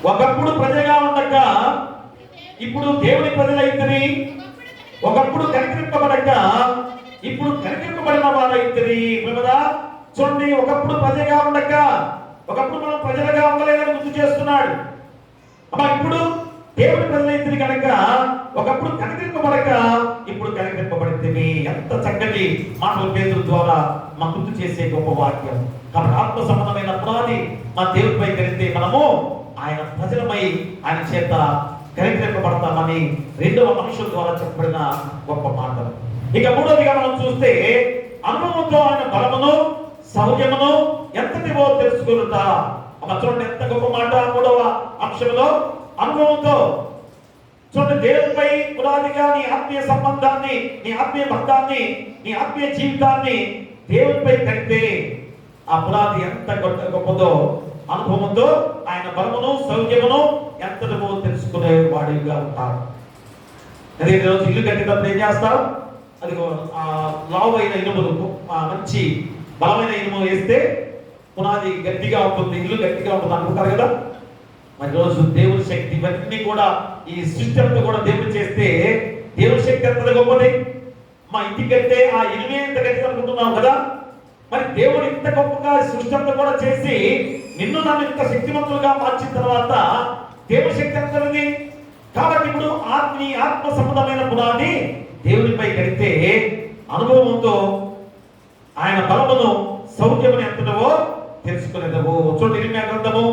ఒకప్పుడు ప్రజగా ఉండక ఇప్పుడు దేవుని ప్రజలైతిరి, ఒకప్పుడు కనికరింపబడక ఇప్పుడు కనికరింపబడిన వారైతిరి. కదా, చూడండి, ఒకప్పుడు ప్రజగా ఉండక, ఒకప్పుడు మనం ప్రజలుగా ఉండలేదని గుర్తు చేస్తున్నాడు. ఇప్పుడు దేవుని ప్రజలైతిరి కనుక ఒకప్పుడు కనికరింపబడక ఇప్పుడు కనికరింపబడితే. ఎంత చక్కటి మాటలు పేతురు ద్వారా మా గుర్తు చేసే గొప్ప వాక్యం. కాబట్టి ఆత్మ సంబంధమైన పునాది మా దేవుడిపై కలిగితే మనము ఆయన ప్రజలమై ఆయన చేత కనికరింపబడతామని రెండవ మనుషుల ద్వారా చెప్పబడిన గొప్ప మాటలు. ఇక మూడవదిగా మనం చూస్తే అనుభవంతో ఆయన బలమును, సౌర్యమును ఎంతటివో తెలుసుకునుట. చూడండి, ఎంత గొప్ప మాట. మూడవ అంశంలో అనుభవంతో చూడండి, దేవునిపై పునాదిగా నీ ఆత్మీయ సంబంధాన్ని, నీ ఆత్మీయ బంధాన్ని, నీ ఆత్మీయ జీవితాన్ని దేవునిపై కడితే ఆ పునాది ఎంత గొప్పదో, అనుభవంతో ఆయన బలమును, సౌఖ్యమును ఎంతటివో తెలుసుకునే వాడిగా ఉంటాడు. అదే రోజు ఇల్లు కట్టేటప్పుడు ఏం చేస్తావు? అది లావు అయిన ఇనుములు, మంచి బలమైన ఇనుము వేస్తే పునాది గట్టిగా ఉంటుంది, ఇల్లు గట్టిగా ఉంటుంది అనుకుంటారు కదా. మరి రోజు దేవుని శక్తి ఇవన్నీ కూడా ఈ సృష్టి అంతా కూడా దేవుడు చేస్తే దేవుని శక్తి ఎంత గొప్పది. మా ఇంటి కంటే ఆ ఇనుమే ఎంత గట్టిగా అనుకుంటున్నాం కదా. మరి దేవుడు ఇంత గొప్పగా సృష్టి అంతా కూడా చేసి నిన్ను నన్ను ఇంత శక్తివంతులుగా మార్చిన తర్వాత దేవుని శక్తి ఎంతది. కాబట్టి ఇప్పుడు ఆత్మ సంబంధమైన పునాది దేవునిపై కడితే అనుభవంతో ఆయన బలమును, సౌఖ్యమును ఎంతవో తెలుసుకునేదవు. చూడండి, ఇర్మీయా గ్రంథము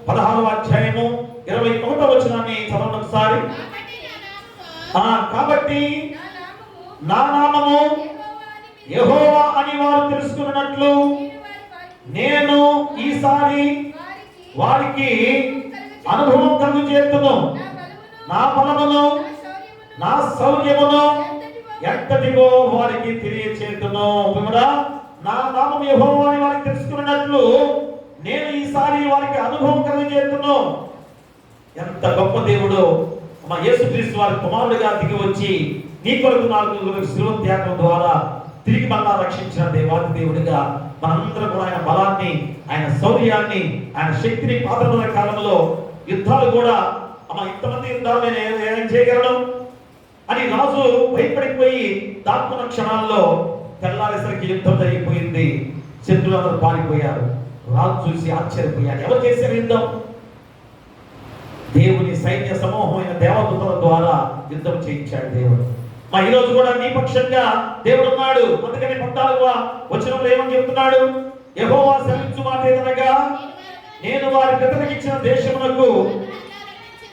16వ అధ్యాయము 21వ వచనాన్ని చదవండి ఒకసారి. కాబట్టి నా నామము యెహోవా అని వారు తెలుసుకున్నట్లు నేను ఈసారి వారికి అనుభవం కలుగు చేతును. నా బలమును నా శౌర్యమును ఎంతటివో వారికి తెలియచేతును. నా నామం యెహోవా అని వారికి తెలుసుకున్నట్లు నేను ఈసారి వారికి అనుభవం కలిగజేతును. ఎంత గొప్ప దేవుడు! మా యేసుక్రీస్తు వారి కుమారుడిగా దిగి వచ్చి నీ కొరకు 4 శిలువ త్యాగం ద్వారా తిరిగి మళ్ళా రక్షించిన దేవాది దేవుడిగా మనందరం కూడా ఆయన బలాన్ని, ఆయన శౌర్యాన్ని, ఆయన శక్తిని పాదముల కాలంలో యుద్ధాలు కూడా ఇంతమంది యుద్ధాలు నేను ఏం చేయగలను అని రాజు భయపడిపోయి దాక్కున్న క్షణాల్లో తెల్లారేసరికి యుద్ధం జరిగిపోయింది. శత్రులందరూ పారిపోయారు. రాజు చూసి ఆశ్చర్యపోయాడు. ఎవరు చేశారు యుద్ధం? దేవుని సైన్య సమూహమైన దేవదూతల ద్వారా యుద్ధం చేయించాడు దేవుడు. ఈ రోజు కూడా నీ పక్షంగా దేవుడు ఉన్నాడు. అందుకని 14వ వచనంలో ఏమని చెప్తున్నాడు? యెహోవా సెలవిచ్చు మాట ఏదనగా, నేను వారి పితరులకు ఇచ్చిన దేశమునకు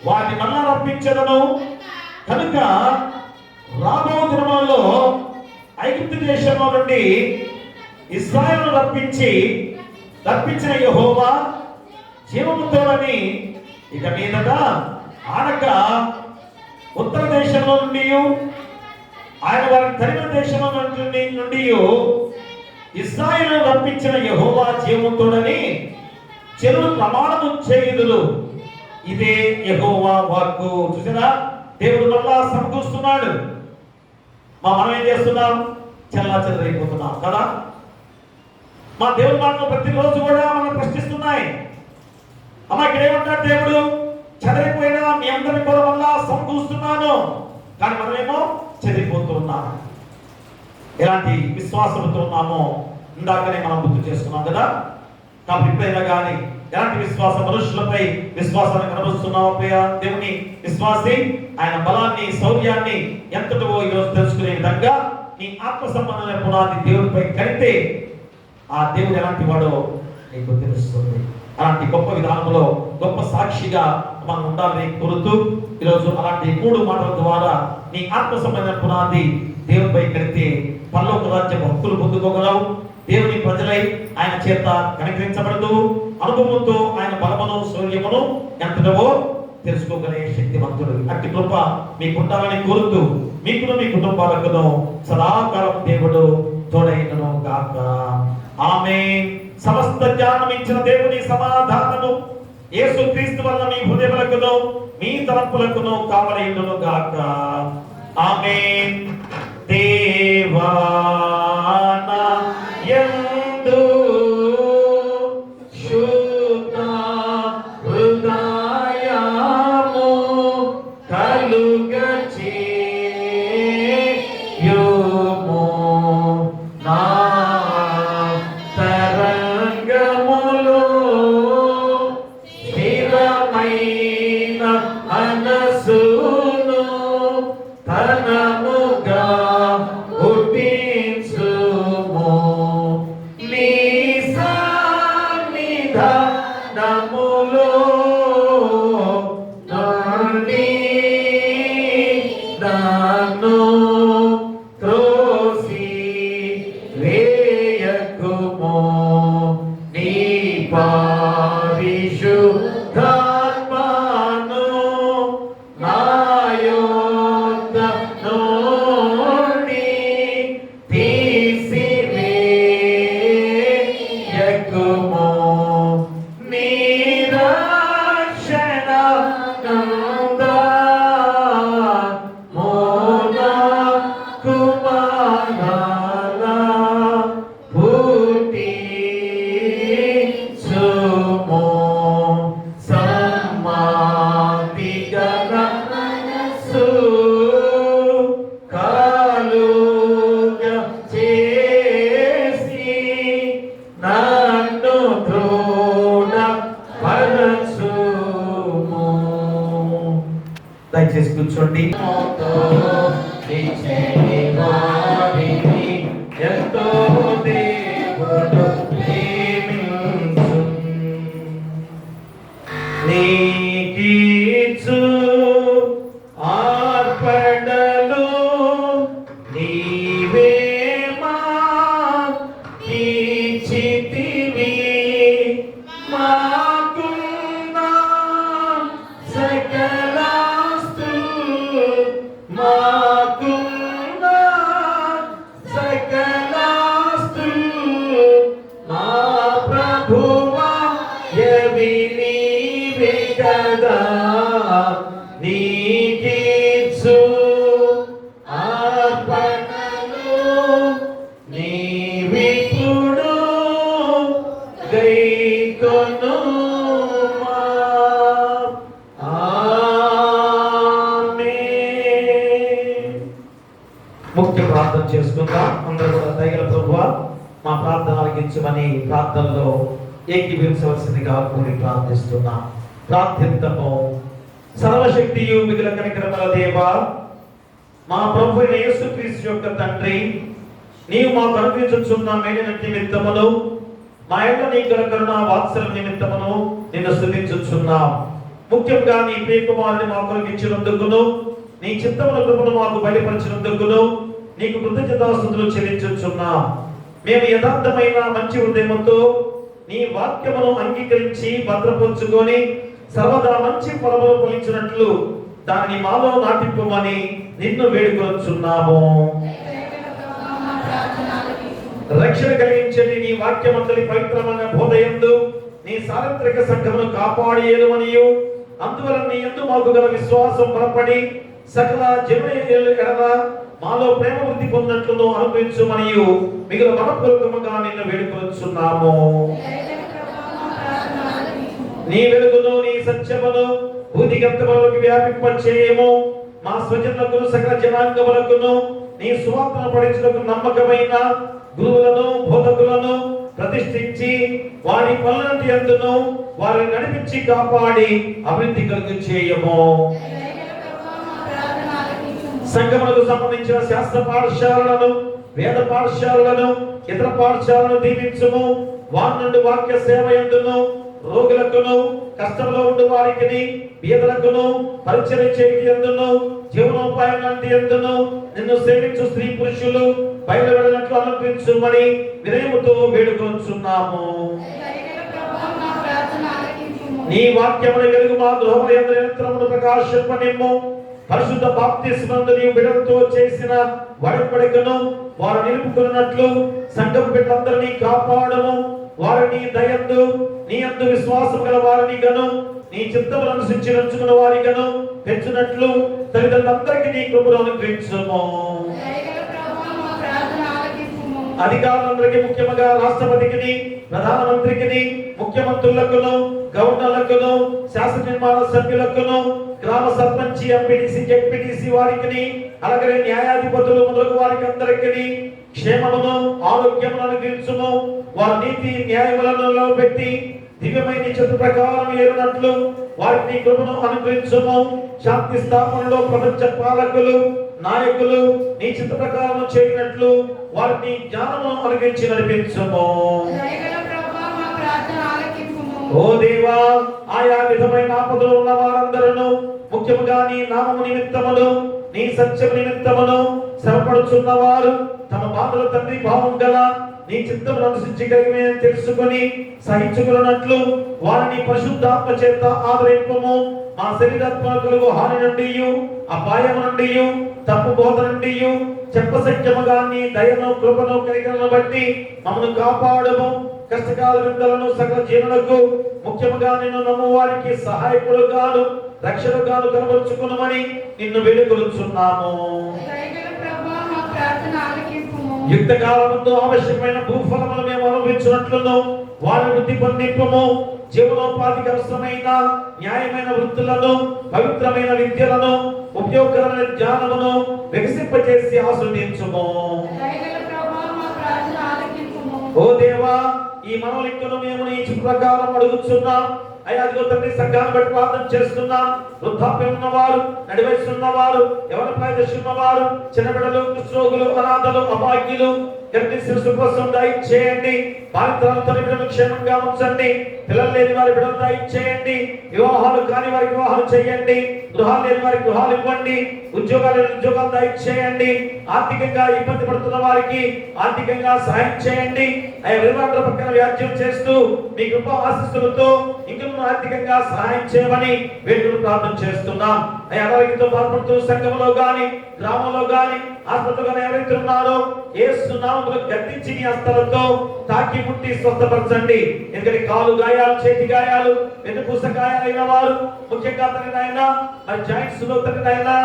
వారిని మళ్ళా రప్పించదను. కనుక రాబో దినములలో ఐగుప్తు దేశంలో నుండి ఇశ్రాయేలును రప్పించిన యెహోవా జీవముతోడని ఇక మీదట ఆనక ఉత్తర దేశంలో నుండి ఆయన వారిని తరిమిన దేశంలో నుండి ఇశ్రాయేలును రప్పించిన యెహోవా జీవముతోడని చెరువు ప్రమాణము చేయుదురు. ఇదే యెహోవా వాక్కు. చూసారా, దేవుడు మళ్ళా సమకూరుస్తున్నాడు. మనం ఏం చేస్తున్నాం? చెల్లాచెదరైపోతున్నాం కదా. మా దేవుడి మాటలు ప్రతిరోజు కూడా మనం ప్రశ్నిస్తున్నాయి. ఇక్కడ ఏమంటాడు దేవుడు? చెదరిపోయినా మీ అందరి కూడా మళ్ళా సమకూరుస్తున్నాను. కానీ మనమేమో చెదిరిపోతూ ఉన్నాము. ఎలాంటి విశ్వాసంతో ఉన్నామో ఇందాకనే మనం గుర్తు చేసుకున్నాం కదా. కాబట్టి ఇప్పుడైనా కానీ ఎలాంటి విశ్వాస మనుషులపై విశ్వాసాన్ని కనబరుస్తున్నావు? దేవుని విశ్వాసి ఆయన బలాన్ని, శౌర్యాన్ని ఎంతటో ఈరోజు తెలుసుకునే విధంగా నీ ఆత్మ సంబంధమైన పునాది దేవుడిపై కడితే ఆ దేవుడు ఎలాంటి వాడో నీకు తెలుస్తుంది. అలాంటి గొప్ప విధానంలో గొప్ప సాక్షిగా మనం ఉండాలని కోరుతూ ఈరోజు అలాంటి 3 మాటల ద్వారా నీ ఆత్మ సంబంధమైన పునాది దేవుడిపై కడితే పరలోక రాజ్య హక్కులు పొందుకోగలవు. దేవుని ప్రజలై ఆయన చేత కనికరించబడదు. అనుభవంతో ఆయన బలమును, శౌర్యమును ఎంతటో తెలుసుకోగలే శక్తివంతుడు. అట్టి కృప మీకు ఉండాలని కోరుతూ మీకును మీ కుటుంబాలకును సదాకాలం దేవుడు తోడైనను గాక. ఆమేన్. సమస్త జ్ఞానం ఇచ్చిన దేవుని సమాధానము యేసుక్రీస్తు వల్ల మీ హృదయములకును మీ తలంపులకును కావలయుండును గాక. ఆమేన్. దేవాన యందు శుద్ధ హృదయము కలుగచేయుము. నా తరంగములో స్థిరమైన మనసును తనముగా పుట్టించుము. నీ సన్నిధానములో నుండి నన్ను త్రోసి వేయకుము. నీ పరిశుద్ధాత్మను నా యొద్ద నుండి తీసివేయకుము. నీ రక్షణ మూలకు మరలా పుట్టించుము. సమాధిగల మనసు కలుగచేసి నన్ను దృఢపరచుము. దయచేసి కూర్చోండి. ఎంతో దేవుడు ప్రేమించు. నీకీచు ఆర్పణలు నీవే మాకిచ్చితివి. మాకుండేటి సదా నీకిచ్చు అర్పణలు నీవిప్పుడు గైకొనుమా. ఆమేన్. ముఖ్య ప్రార్థన చేసుకుందాం. అందరూ కూడా దయగల ప్రభువా మా ప్రార్థన ఆలకించమని ప్రార్థనలో ఏకీభవించవలసిందిగా కోరి ప్రార్థిస్తున్నాం. ప్రార్థిద్దాము. సర్వశక్తియు మిగిలిన కనికరముల దేవా, మా ప్రభు అయిన యేసుక్రీస్తు యొక్క తండ్రి, నీవు మాకు అనుగ్రహించుచున్న మేలు నిమిత్తమును మా యొక్క నీ కరుణ వాత్సల్యం నిమిత్తమును నిన్ను స్తుతించుచున్నాం. ముఖ్యంగా నీ ప్రియకుమారుని మాకు అనుగ్రహించినందుకును నీ చిత్తముల కృపను మాకు బయలుపరిచినందుకును నీకు కృతజ్ఞతాస్తుతులు చెల్లించుచున్నాం. మేము యథార్థమైన మంచి హృదయముతో నీ వాక్యమును అంగీకరించి భద్రపరుచుకొని సర్వదా మంచి ఫలములు ఫలించినట్లు దాన్ని మాలో నాటింపమని నిన్ను వేడుకొనుచున్నాము. రక్షణ కలిగించని నీ వాక్యమంతలి పవిత్రమైన బోధయందు నీ సార్వత్రిక సంఘమును కాపాడేయమనియు అందువలన నీ యందు మాకు గల విశ్వాసం బలపడి సకల జనుల ఎడల మాలో ప్రేమ వృద్ధి పొందినట్లును అనుగ్రహించుమనియు మిగిలిన మనపూర్వకముగా నిన్ను వేడుకొనుచున్నాము. నీ వెలుగును నీ సత్యమును భూదిగంతములకు వ్యాపింపచేయము. మా స్వజనులకు సకల జనాంగములకును నీ సువార్తను పఠించుటకు నమ్మకమైన గురువులను బోధకులను ప్రతిష్ఠించి వారి పనులంటి యందును వారిని నడిపించి కాపాడి అభివృద్ధి కలుగు చేయము. సంఘములకు సంబంధించిన శాస్త్ర పాఠశాలలను వేద పాఠశాలలను ఇతర పాఠశాలను దీవించుము. వారి నుండి వాక్య సేవ యందును రోగులకును కష్టంలో ఉండు వారికి బీదలకును పరిచర్య చేయుటయందును జీవనోపాయం లాంటి యందును నిన్ను సేవించు స్త్రీ పురుషులు బయలువెళ్ళినట్లు అనుగ్రహించుమని వినయముతో వేడుకొనుచున్నాము. నీ వాక్యమును వెలుగు మా గృహములందు నిరంతరమును ప్రకాశింపనిమ్ము. పరిశుద్ధ బాప్తిస్మమునందు నీవు బిడ్డలతో చేసిన వడపడికను వారు నిలుపుకున్నట్లు సంఘం బిడ్డలందరినీ కాపాడము. వారిని దయందు నీ యందు విశ్వాసం గల వారిని గను నీ చిత్తమును అనుసరించి నడుచుకున్న వారి గను పెంచినట్లు తల్లిదండ్రులందరికీ నీ కృపను అనుగ్రహించుము. అధికారులందరికీ ముఖ్యంగా రాష్ట్రపతికి ప్రధానమంత్రికి ముఖ్యమంత్రులకును గవర్నర్లకును శాసన నిర్మాణ సభ్యులకును గ్రామ సర్పంచి ఎంపీటీసీ జెడ్పీటీసీ వారికి అలాగే న్యాయాధిపతులు మొదలగు వారికి అందరికీ క్షేమమును ఆరోగ్యమును అనుగ్రహించుము. వారి నీతి న్యాయములను పెట్టి దివ్యమైన చిత్త ప్రకారం ఏరునట్లు వారికి కృపను అనుగ్రహించుము. శాంతి స్థాపనలో ప్రపంచ పాలకులు నాయకులు నీ చిత్త ప్రకారం చేయనట్లు వారిని జ్ఞానమును అనుగ్రహించి నడిపించుము. ఓ దేవా, ఆయా విధమైన ఆపదలు ఉన్న వారందరూ ముఖ్యముగా నీ నామము నిమిత్తమును నీ సత్యము నిమిత్తమును శ్రమపడుచున్న వారు తమ బాధల తండ్రి భావం గల నీ చిత్తమును అనుసరించి కలిగిన తెలుసుకొని సహించుకున్నట్లు వారిని పరిశుద్ధాత్మ చేత ఆదరింపము. మా శరీరాత్మకులకు హాని నుండి అపాయము నుండి తప్పు బోధ నుండి చెప్పసత్యముగా నీ దయను కృపను కలిగిన బట్టి మమ్మల్ని కాపాడము. కష్టకాల విందలను సకల జీవులకు ముఖ్యముగా నిన్ను నమ్ము వారికి సహాయకులుగాను రక్షకులుగాను కనబరుచుకున్నామని నిన్ను వేడుకొనుచున్నాము. యుక్త కాలముతో ఆవశ్యకమైన భూఫలములు మేము అనుభవించినట్లును వారి వృద్ధి పొందింపము. జీవనోపాధికి అవసరమైన న్యాయమైన వృత్తులను పవిత్రమైన విద్యలను ఉపయోగకరమైన జ్ఞానమును వికసింపజేసి ఆస్వాదించుము. ఓ దేవా, ఈ మనోలింకను మేము నీ ప్రకారం అడుగుచున్నాం. అయ్యాదిగో తండ్రి, సంఘాన్ని బట్టి ప్రార్థన చేస్తున్నాం. వృద్ధాప్యం ఉన్నవారు, నడివయసు ఉన్నవారు, ఎవరి ప్రదర్శన ఉన్నవారు, చిన్నబిడ్డలు, కుష్ఠరోగులు, అనాథలు, అభాగ్యులు శిశు కోసం దయచేయండి. బాలింతరాలు తన బిడ్డలు క్షేమంగా ఉంచండి. పిల్లలు లేని వారి బిడ్డలు దయచేయండి. వివాహాలు కాని వారికి వివాహాలు చేయండి. గృహాలు లేని వారికి గృహాలు ఇవ్వండి. ఉద్యోగాలు లేని ఉద్యోగాలు దయచేయండి. ఆర్థికంగా ఇబ్బంది పడుతున్న వారికి ఆర్థికంగా సహాయం చేయండి. అయ్యా, విలువల పక్కన వ్యాజ్యం చేస్తూ మీ కృప ఆశీస్సులతో ఇంకా ఆర్థికంగా సహాయం చేయమని వేడుకలు ప్రార్థన చేస్తున్నాం. అనారోగ్యంతో బాధపడుతూ సంఘంలో గాని, గ్రామంలో గాని, ఆస్పత్రిలో గాని ఎవరైతే ఉన్నారో యేసు నామములో గద్దించి నీ హస్తాలతో తాకి ముట్టి స్వస్థపరచండి. ఎందుకంటే కాలు గాయాలు, చేతి గాయాలు, వెన్నుపూస గాయాలైన వారు, ముఖ్యంగా తండ్రినైనా మరి జాయింట్స్ లో తండ్రినైనా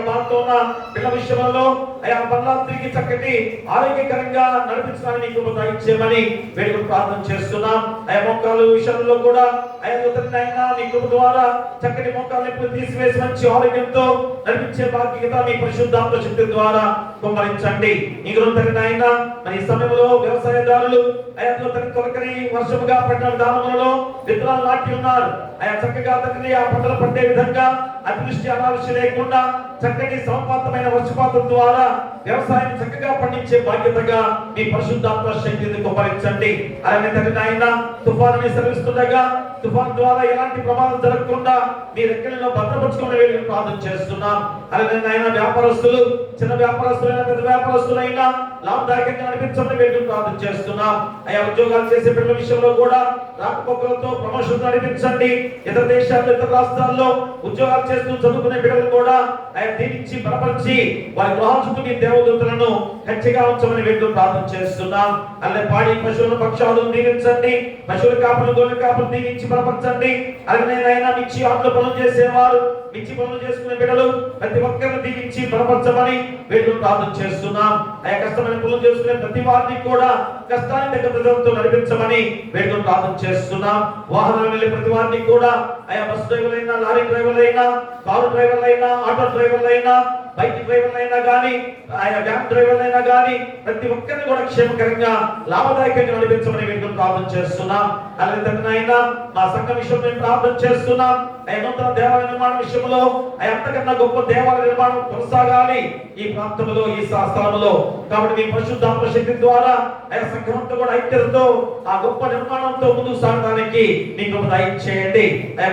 బాధతో ఉన్న పిల్లల విషయంలో ఆయా పనులందరికీ చక్కటి ఆరోగ్యకరంగా నడిపించడానికి కృప దయచేయమని వేడుకలు ప్రార్థన చేస్తున్నాం. ఆయా మోకాలు విషయంలో కూడా ఆయా తండ్రినైనా నీ కృప ద్వారా చక్కటి మోకాలు నొప్పులు తీసివేసి మంచి ఆరోగ్యంతో నడిపించే బాధ్యత మీ పరిశుద్ధాత్మ శక్తి ద్వారా కుమ్మరించండి. ఈ తండ్రినైనా మరి ఈ సమయంలో వ్యవసాయదారులు ఆయా తండ్రి తొలకరి వర్షముగా పడిన దానములలో విత్తనాలు నాటి ఉన్నారు. ఆయా చక్కగా తండ్రి ఆ పంటలు పండే విధంగా అతివృష్టి అనావృష్టి లేకుండా చక్కటి సమపాతమైన వర్షపాతం ద్వారా వ్యవసాయం చక్కగా పండించే బాధ్యతగా మీ పరిశుద్ధాత్మ శక్తిని కుమ్మరించండి. అలాగే తండ్రి నాయన తుఫాను శ్రమిస్తుండగా తుఫాను ద్వారా ఎలాంటి ప్రమాదం జరగకుండా మీ రెక్కలలో భద్రపరచుకుని వెళ్ళి ప్రార్థన చేస్తున్నాం. అలాగే నాయన వ్యాపారస్తులు, చిన్న వ్యాపారస్తులైనా పెద్ద వ్యాపారస్తులైనా లాభదాయకంగా నడిపించమని వెళ్ళి ప్రార్థన చేస్తున్నాం. ఆయా ఉద్యోగాలు చేసే పిల్లల విషయంలో కూడా రాకపోకలతో ప్రమోషన్ నడిపించండి. ఇతర దేశాల్లో, ఇతర రాష్ట్రాల్లో ఉద్యోగాలు చేస్తూ చదువుకునే బిడ్డలు కూడా ఆయన దీవించి బలపరిచి వారి గృహాల చుట్టూ మీ దేవదూతలను గట్టిగా ఉంచమని వెళ్ళి ప్రార్థన చేస్తున్నాం. అలాగే పాడి పశువుల పక్షాలను దీవించండి. పశువుల కాపులు, గొర్రెల కాపులు దీవించి బలపరచండి. అలాగే ఆయన మిర్చి ఆటలు పనులు చేసేవారు, మిర్చి పనులు చేసుకునే బిడ్డలు ప్రతి ఒక్కరిని దీవించి బలపరచమని వెళ్ళి ప్రార్థన చేస్తున్నాం. ఆయా కష్టమైన పనులు చేసుకునే ప్రతి వారిని కూడా కష్టాన్ని దగ్గరతో నడిపించమని వెళ్ళి ప్రార్థన చేస్తున్నాం. వాహనాలు వెళ్ళే ప్రతి వారిని కూడా ఆయా బస్సు డ్రైవర్లైనా, లారీ డ్రైవర్లైనా, కారు డ్రైవర్లైనా, ఆటో డ్రైవర్లైనా, బైక్ డ్రైవర్లైనా గానీ, ఆయా వ్యాన్ డ్రైవర్లైనా గానీ ప్రతి ఒక్కరిని కూడా క్షేమకరంగా లాభదాయకంగా నడిపించమని వెళ్ళి ప్రార్థన చేస్తున్నాం. అలాగే తండ్రి అయినా మా సంఘ విషయం మేము ప్రార్థన చేస్తున్నాం. ఆయన నూతన దేవాలయ నిర్మాణ విషయంలో అంతకన్నా గొప్ప దేవాలయ నిర్మాణం కొనసాగాలి ఈ ప్రాంతంలో, ఈ స్థలంలో. కాబట్టి మీ పరిశుద్ధాత్మ శక్తి ద్వారా ఆయన సంఘంతో కూడా ఐక్యతతో ఆ గొప్ప నిర్మాణంతో ముందుకు సాగడానికి మీకు దయచేయండి.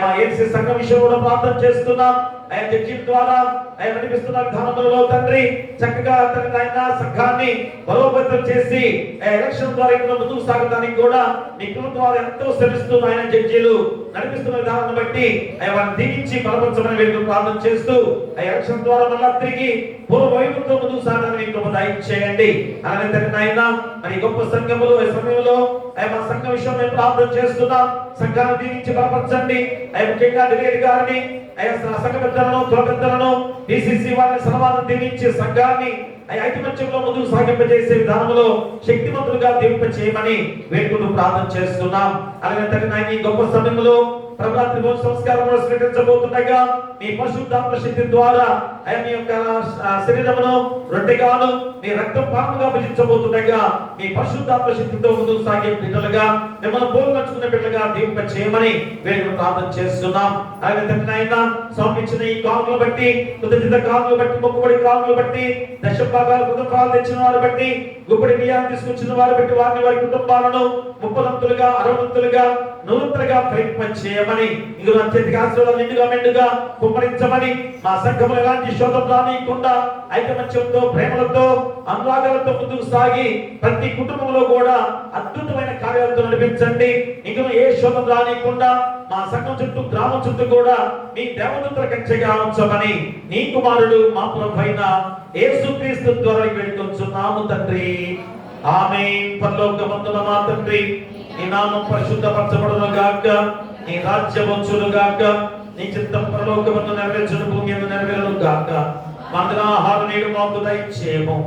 మా ఏసీ సంఘం విషయం కూడా ప్రార్థన చేస్తున్నాం. ఆయన జడ్జి ద్వారా ఆయన నడిపిస్తున్న విధానంలో తండ్రి చక్కగా తండ్రి ఆయన సంఘాన్ని బలోపేతం చేసి ఎలక్షన్ ద్వారా ఇంకా ముందుకు సాగడానికి కూడా మీ కృప ద్వారా ఎంతో శ్రమిస్తున్న ఆయన జడ్జీలు నడిపిస్తున్న విధానాన్ని బట్టి వారిని దీవించి బలపరచమని వెళ్ళి ప్రార్థన చేస్తూ ఆ ఎలక్షన్ ద్వారా మళ్ళా తిరిగి పూర్వ వైపుతో ముందుకు సాగడానికి కృప దయచేయండి. అలాగే తండ్రి ఆయన మరి గొప్ప సంఘములు ఈ సమయంలో మా సంఘ విషయం మేము ప్రార్థన చేస్తున్నాం. సంఘాన్ని దీవించి బలపరచండి. ముఖ్యంగా డిలేడ్ గారిని సంఘ పెద్దలను, కుల పెద్దలను, డిసిసి వారిని సన్మానం దీవించి సంఘాన్ని ఐకమత్యంలో ముందుకు సాగింపజేసే విధానంలో శక్తివంతులుగా దీవింపచేయమని వేడుకుంటూ ప్రార్థన చేస్తున్నాం. అలాగే తండ్రి ఈ గొప్ప సమయంలో ప్రభాతి సంస్కారం స్వీకరించబోతుండగా మీ పరిశుద్ధాత్మ శక్తి ద్వారా ఆయన యొక్క శరీరమును రొట్టెగాను మీ రక్తం పానముగా భుజించబోతుండగా మీ పరిశుద్ధాత్మ శక్తితో ముందుకు సాగే బిడ్డలుగా మిమ్మల్ని పోల్చుకునే బిడ్డలుగా దీవింప చేయమని వేడుకలు ప్రార్థన చేస్తున్నాం. అలాగే తండ్రి ఆయన సమర్పించిన ఈ కానుకలు బట్టి, కృతజ్ఞత కానుకలు బట్టి, మొక్కుబడి కానుకలు బట్టి, దశభాగాలు కుటుంబాలు తెచ్చిన వారు బట్టి, గుప్పడి బియ్యాన్ని తీసుకొచ్చిన వారు బట్టి వారిని వారి కుటుంబాలను 30ంతులుగా 60ంతులుగా 100ంతులుగా చేయమని, ఇందులో అత్యధిక ఆశీర్వాదాలు నిండుగా మెండుగా కుమ్మరించమని, మా సంఘములు ఎలాంటి శోధన రానియకుండా ఐకమత్యంతో, ప్రేమలతో, అనురాగాలతో ముందుకు సాగి ప్రతి కుటుంబంలో కూడా అద్భుతమైన కార్యాలతో నడిపించండి. ఇందులో ఏ శోధన రానియకుండా మా సంఘం చుట్టూ, గ్రామం చుట్టూ కూడా మీ దేవదూతల కంచెగా ఉంచమని నీ కుమారుడు మా ప్రభువైన యేసుక్రీస్తు ద్వారా వేడుకొంచున్నాము తండ్రి. ఆమేన్. పరలోకమందున మా తండ్రి, నీ నామం పరిశుద్ధపరచబడును గాక, నీ రాజ్యం వచ్చును గాక, నీ చిత్తం పరలోకమందు నెరవేర్చును భూమి యందు నెరవేరును గాక. మన ఆహారం నేడు మాకు దయచేయము.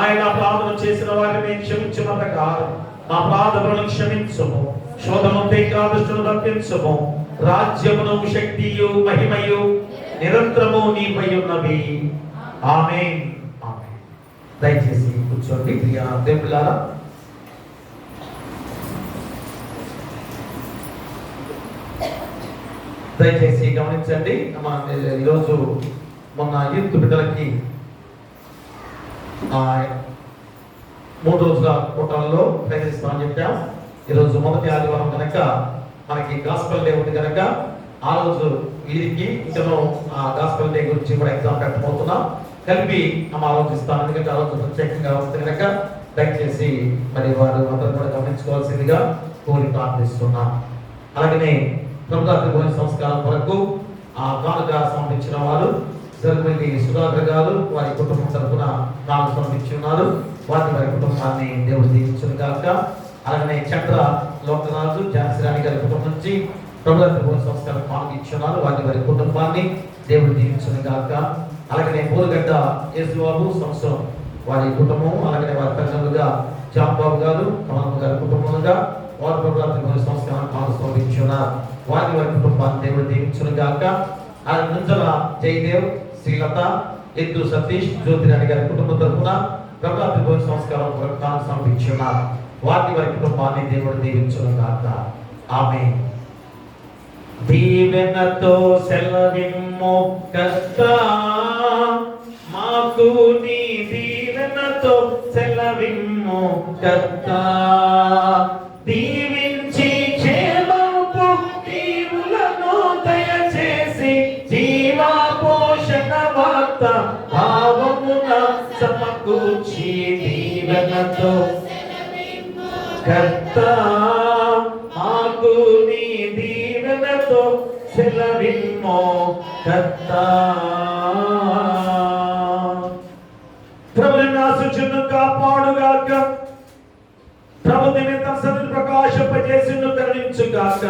ఆయన అపరాధములు చేసిన వారిని క్షమించుట ప్రకారం మా అపరాధములను క్షమించుము. శోధనతో కాదుష్టును తప్పించుము. రాజ్యమును, శక్తియు, మహిమయు నిరంతరము నీపై ఉన్నవి. ఆమేన్. ఆమేన్. దయచేసి కూర్చోండి ప్రియ దేవులారా. దయచేసి గమనించండి. ఈరోజు మొన్న యూత్ బిడ్డలకి 3 రోజుల కూటంలో ప్రయత్నిస్తామని చెప్పాం. ఈరోజు మొదటి ఆదివారం కనుక మనకి గాస్పెల్ డే ఉంది కనుక ఆ రోజు వీరికి ఇంకనూ ఆ గాస్పెల్ డే గురించి కూడా ఎగ్జామ్ పెట్టబోతున్నాం. కలిపి ఆలోచిస్తాం. ఎందుకంటే ఆ రోజు ప్రత్యేకంగా వస్తే కనుక దయచేసి మరి వారు అందరూ కూడా గమనించుకోవాల్సిందిగా కోరి ప్రార్థిస్తున్నాం. అలాగనే ప్రభుత్వ సంస్కారం కొరకు ఆ కానుక సమర్పించిన వారు జరుగుమతి సుధాకర్ గారు వారి కుటుంబం తరఫున కానుక సమర్పించి ఉన్నారు. వారి కుటుంబాన్ని దేవుడు దీవించును గాక. అలాగే చంద్ర లోకరాజు జాన్సీరాణి గారి కుటుంబం నుంచి ప్రభుత్వ భోజన సంస్కారం కానుక ఇచ్చున్నారు. వారి కుటుంబాన్ని దేవుడు దీవించును గాక. అలాగే పూలగడ్డ యేసుబాబు సంవత్సరం వారి కుటుంబం, అలాగే వారి తల్లిదండ్రులుగా జాంబాబు గారు కమలమ్మ గారి కుటుంబంగా వారు ప్రభుత్వ భోజన సంస్కారం కానుక సమర్పించున్నారు. వారి కుటుంబాన్ని దేవుడు దీవించును గాక. అలాగే నుంచల జయదేవ్, శ్రీలత, ఎద్దు సతీష్, జ్యోతిరాణి గారి కుటుంబం తరఫున ప్రభుత్వ భోజన సంస్కారం కానుక సమర్పించున్నారు. వారి కుటుంబాన్ని దేవుడు దీవించును గాక. ఆమేన్. దీవెనతో సెలవిమ్ము కర్తా, మాకు నీ దీవెనతో సెలవిమ్ము కర్తా. దీవించి క్షేమపు దీవులను దయచేసి జీవా పోషణ వార్త భావమున సమకూర్చి దీవెనతో కర్తా, మాకు నీ దీవెనతో సెలవిమ్మో కర్తా. ప్రభు నిన్ను ఆశించును కాపాడుగాక. ప్రభు నిమిత్త సన్నిధి ప్రకాశింపజేసి కరుణించుగాక.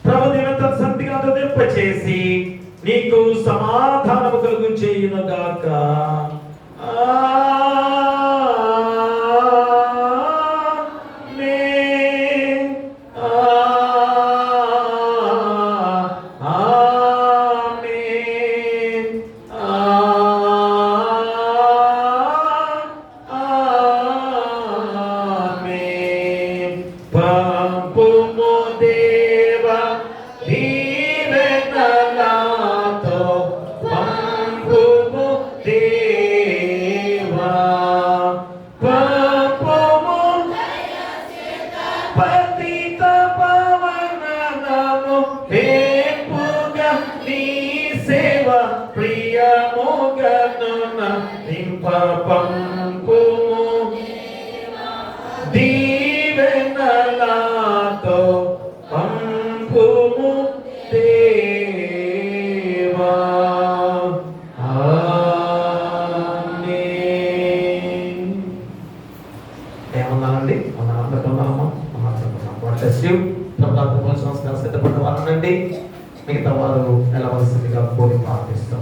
ప్రభు నిమిత్త సన్నిధిగా దింపచేసి నీకు సమాధానము కలుగు చేయునుగాక. దీవెనలాతో పంపుము దేవా. ఆమేన్. ఏమన్నానండి? మన అందరికన్నామా? సంస్కారం సిద్ధపడిన వారు మిగతా వారు వెళ్ళవలసిందిగా కోరి ప్రార్థిస్తాం.